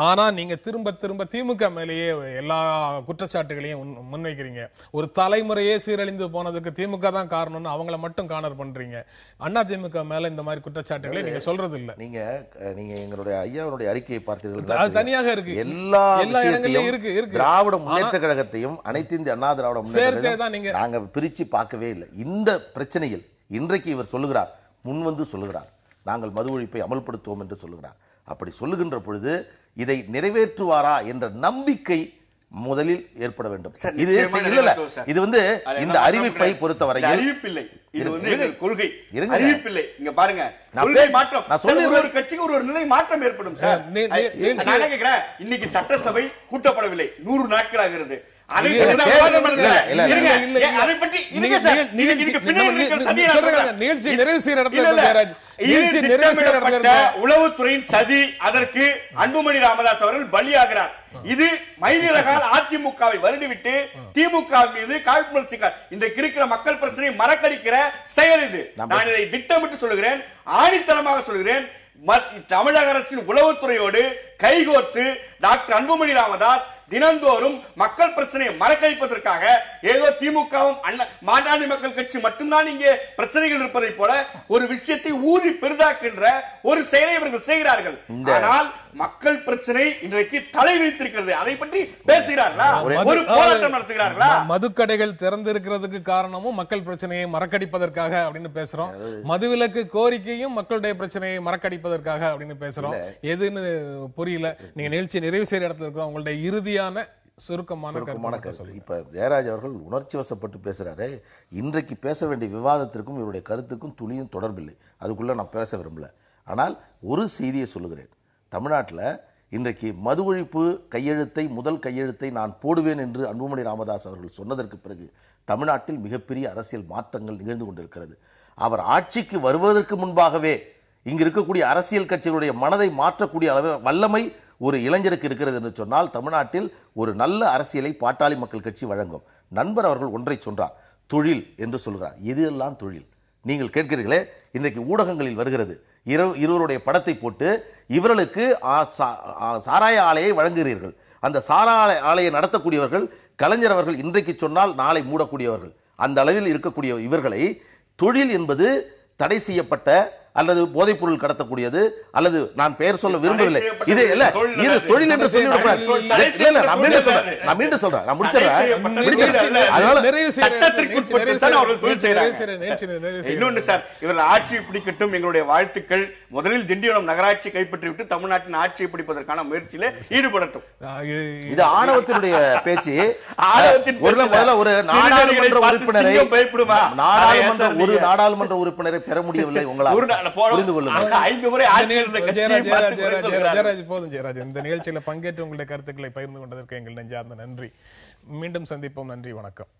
[SPEAKER 1] ஆனா நீங்க திரும்ப திரும்ப திமுக மேலேயே எல்லா குற்றச்சாட்டுகளையும் முன்வைக்கிறீங்க. ஒரு தலைமுறையே சீரழிந்து போனதுக்கு திமுக தான் காரணம்னு அவங்கள மட்டும் கார்னர் பண்றீங்க. அண்ணா திமுக மேல இந்த மாதிரி குற்றச்சாட்டுகளை நீங்க சொல்றது இல்ல.
[SPEAKER 2] நீங்க எங்களுடைய ஐயாவுடைய அறிக்கையை பார்த்தீர்கள்,
[SPEAKER 1] தனியாக இருக்கு.
[SPEAKER 2] எல்லா விஷயத்தையும் திராவிட முன்னேற்ற கழகத்தையும் அனைத்து இந்திய அண்ணா திராவிட முன்னேற்ற நாங்க பிரிச்சு பார்க்கவே இல்லை. இந்த பிரச்சனையில் இன்றைக்கு இவர் சொல்லுகிறார், முன்வந்து சொல்லுகிறார், நாங்கள் மது ஒழிப்பை அமல்படுத்துவோம் என்று சொல்லுகிறார். அப்படி சொல்லுகின்ற பொழுது இதை நிறைவேற்றுவாரா என்ற நம்பிக்கை முதலில் ஏற்பட வேண்டும். இது வந்து இந்த அறிவிப்பை பொறுத்தவரையில்
[SPEAKER 3] அறிவிப்பில்லை, இது வந்து கொள்கை அறிவிப்பில்லை. இங்க பாருங்க, கொள்கை மாற்றம் ஒரு கட்சிக்கு ஒரு நிலை மாற்றம் ஏற்படும் சார். நான் கேக்குறேன், இன்னைக்கு சட்டசபை கூட்டப்படவில்லை, 100 நாட்கள் ஆகிறது. உளவுத்துறையின் சதி, அதற்கு அன்புமணி ராமதாஸ் அவர்கள் பலியாகிறார். இது மைனிரகால் அதிமுகவை வருடிவிட்டு திமுக மீது காழ்ப்புணர்ச்சி இன்றைக்கு இருக்கிற மக்கள் பிரச்சனையை மறக்கடிக்கிற செயல் இது. நான் இதை திட்டமிட்டு சொல்லுகிறேன், ஆணித்தனமாக சொல்லுகிறேன். தமிழக அரசின் உளவுத்துறையோடு கைகோர்த்து டாக்டர் அன்புமணி ராமதாஸ் தினந்தோறும் மக்கள் பிரச்சனையை மறக்கடிப்பதற்காக ஏதோ திமுகவும் மாநாடு மக்கள் கட்சி மட்டும்தான் இங்கே பிரச்சனைகள் இருப்பதை போல ஒரு விஷயத்தை ஊதி பெரிதாக்கின்ற ஒரு செயலை இவர்கள் செய்கிறார்கள். ஆனால் மக்கள் பிரச்சனை இன்றைக்கு தலை வைத்திருக்கிறது. அதை பற்றி பேசுகிறார்களா? ஒரு போராட்டம் நடத்துகிறார்களா?
[SPEAKER 1] மதுக்கடைகள் திறந்து இருக்கிறதுக்கு காரணமும் மக்கள் பிரச்சனையை மறக்கடிப்பதற்காக அப்படின்னு பேசுறோம். மதுவிலக்கு கோரிக்கையும் மக்களுடைய பிரச்சனையை மறக்கடிப்பதற்காக அப்படின்னு பேசுறோம். எதுன்னு புரியல. நீங்க நிகழ்ச்சி நிறைவு செய்யற இடத்துல இருக்கிறோம். உங்களுடைய இறுதியான சுருக்கமான கருத்து.
[SPEAKER 2] இப்ப ஜெயராஜ் அவர்கள் உணர்ச்சி வசப்பட்டு பேசுறாரு. இன்றைக்கு பேச வேண்டிய விவாதத்திற்கும் இவருடைய கருத்துக்கும் துளியும் தொடர்பில்லை. அதுக்குள்ள நான் பேச விரும்பல. ஆனால் ஒரு செய்தியை சொல்லுகிறேன். தமிழ்நாட்டில் இன்றைக்கு மது ஒழிப்பு கையெழுத்தை முதல் கையெழுத்தை நான் போடுவேன் என்று அன்புமணி ராமதாஸ் அவர்கள் சொன்னதற்கு பிறகு தமிழ்நாட்டில் மிகப்பெரிய அரசியல் மாற்றங்கள் நிகழ்ந்து கொண்டிருக்கிறது. அவர் ஆட்சிக்கு வருவதற்கு முன்பாகவே இங்கு இருக்கக்கூடிய அரசியல் கட்சிகளுடைய மனதை மாற்றக்கூடிய அளவு வல்லமை ஒரு இளைஞருக்கு இருக்கிறது என்று சொன்னால் தமிழ்நாட்டில் ஒரு நல்ல அரசியலை பாட்டாளி மக்கள் கட்சி வழங்கும். நண்பர் அவர்கள் ஒன்றை சொன்னார், தொழில் என்று சொல்கிறார். எதெல்லாம் தொழில்? நீங்கள் கேட்கிறீர்களே, இன்றைக்கு ஊடகங்களில் வருகிறது, இருவருடைய படத்தை போட்டு இவர்களுக்கு சாராய ஆலையை வழங்குகிறீர்கள். அந்த சாராய ஆலையை நடத்தக்கூடியவர்கள் கலைஞர் அவர்கள் இன்றைக்கு சொன்னால் நாளை மூடக்கூடியவர்கள். அந்த அளவில் இருக்கக்கூடிய இவர்களை தொழில் என்பது தடை செய்யப்பட்ட அல்லது போதைப் பொருள் கடத்தக்கூடியது அல்லது நான் பெயர் சொல்ல விரும்பவில்லை, இது இல்ல இது தொழில் என்று சொல்லிவிடக்கூடாது. இல்ல இல்ல நான் மீண்டும் சொல்றேன் நான் முடிச்சிடறேன். அதனால
[SPEAKER 3] இன்னொன்னு சார், இவர்கள் ஆட்சியை பிடிக்கட்டும், எங்களுடைய வாழ்த்துக்கள். முதலில் திண்டிவனம் நகராட்சி கைப்பற்றி விட்டு தமிழ்நாட்டின் ஆட்சியை பிடிப்பதற்கான முயற்சியில ஈடுபடட்டும்.
[SPEAKER 2] இது ஆணவத்தினுடைய பேச்சு. ஒரு நாடாளுமன்ற உறுப்பினரை நாடாளுமன்ற உறுப்பினரை பெற முடியவில்லை உங்களால் புரிந்து கொள்ளுங்கள்.
[SPEAKER 3] 5 முறை ஆட்சி இருந்த கட்சியை
[SPEAKER 1] ஜெயராஜ் போதும். ஜெயராஜ், இந்த நிகழ்ச்சியில பங்கேற்று உங்களுடைய கருத்துக்களை பகிர்ந்து கொண்டதற்கு எங்கள் நெஞ்சார்ந்த நன்றி. மீண்டும் சந்திப்போம். நன்றி, வணக்கம்.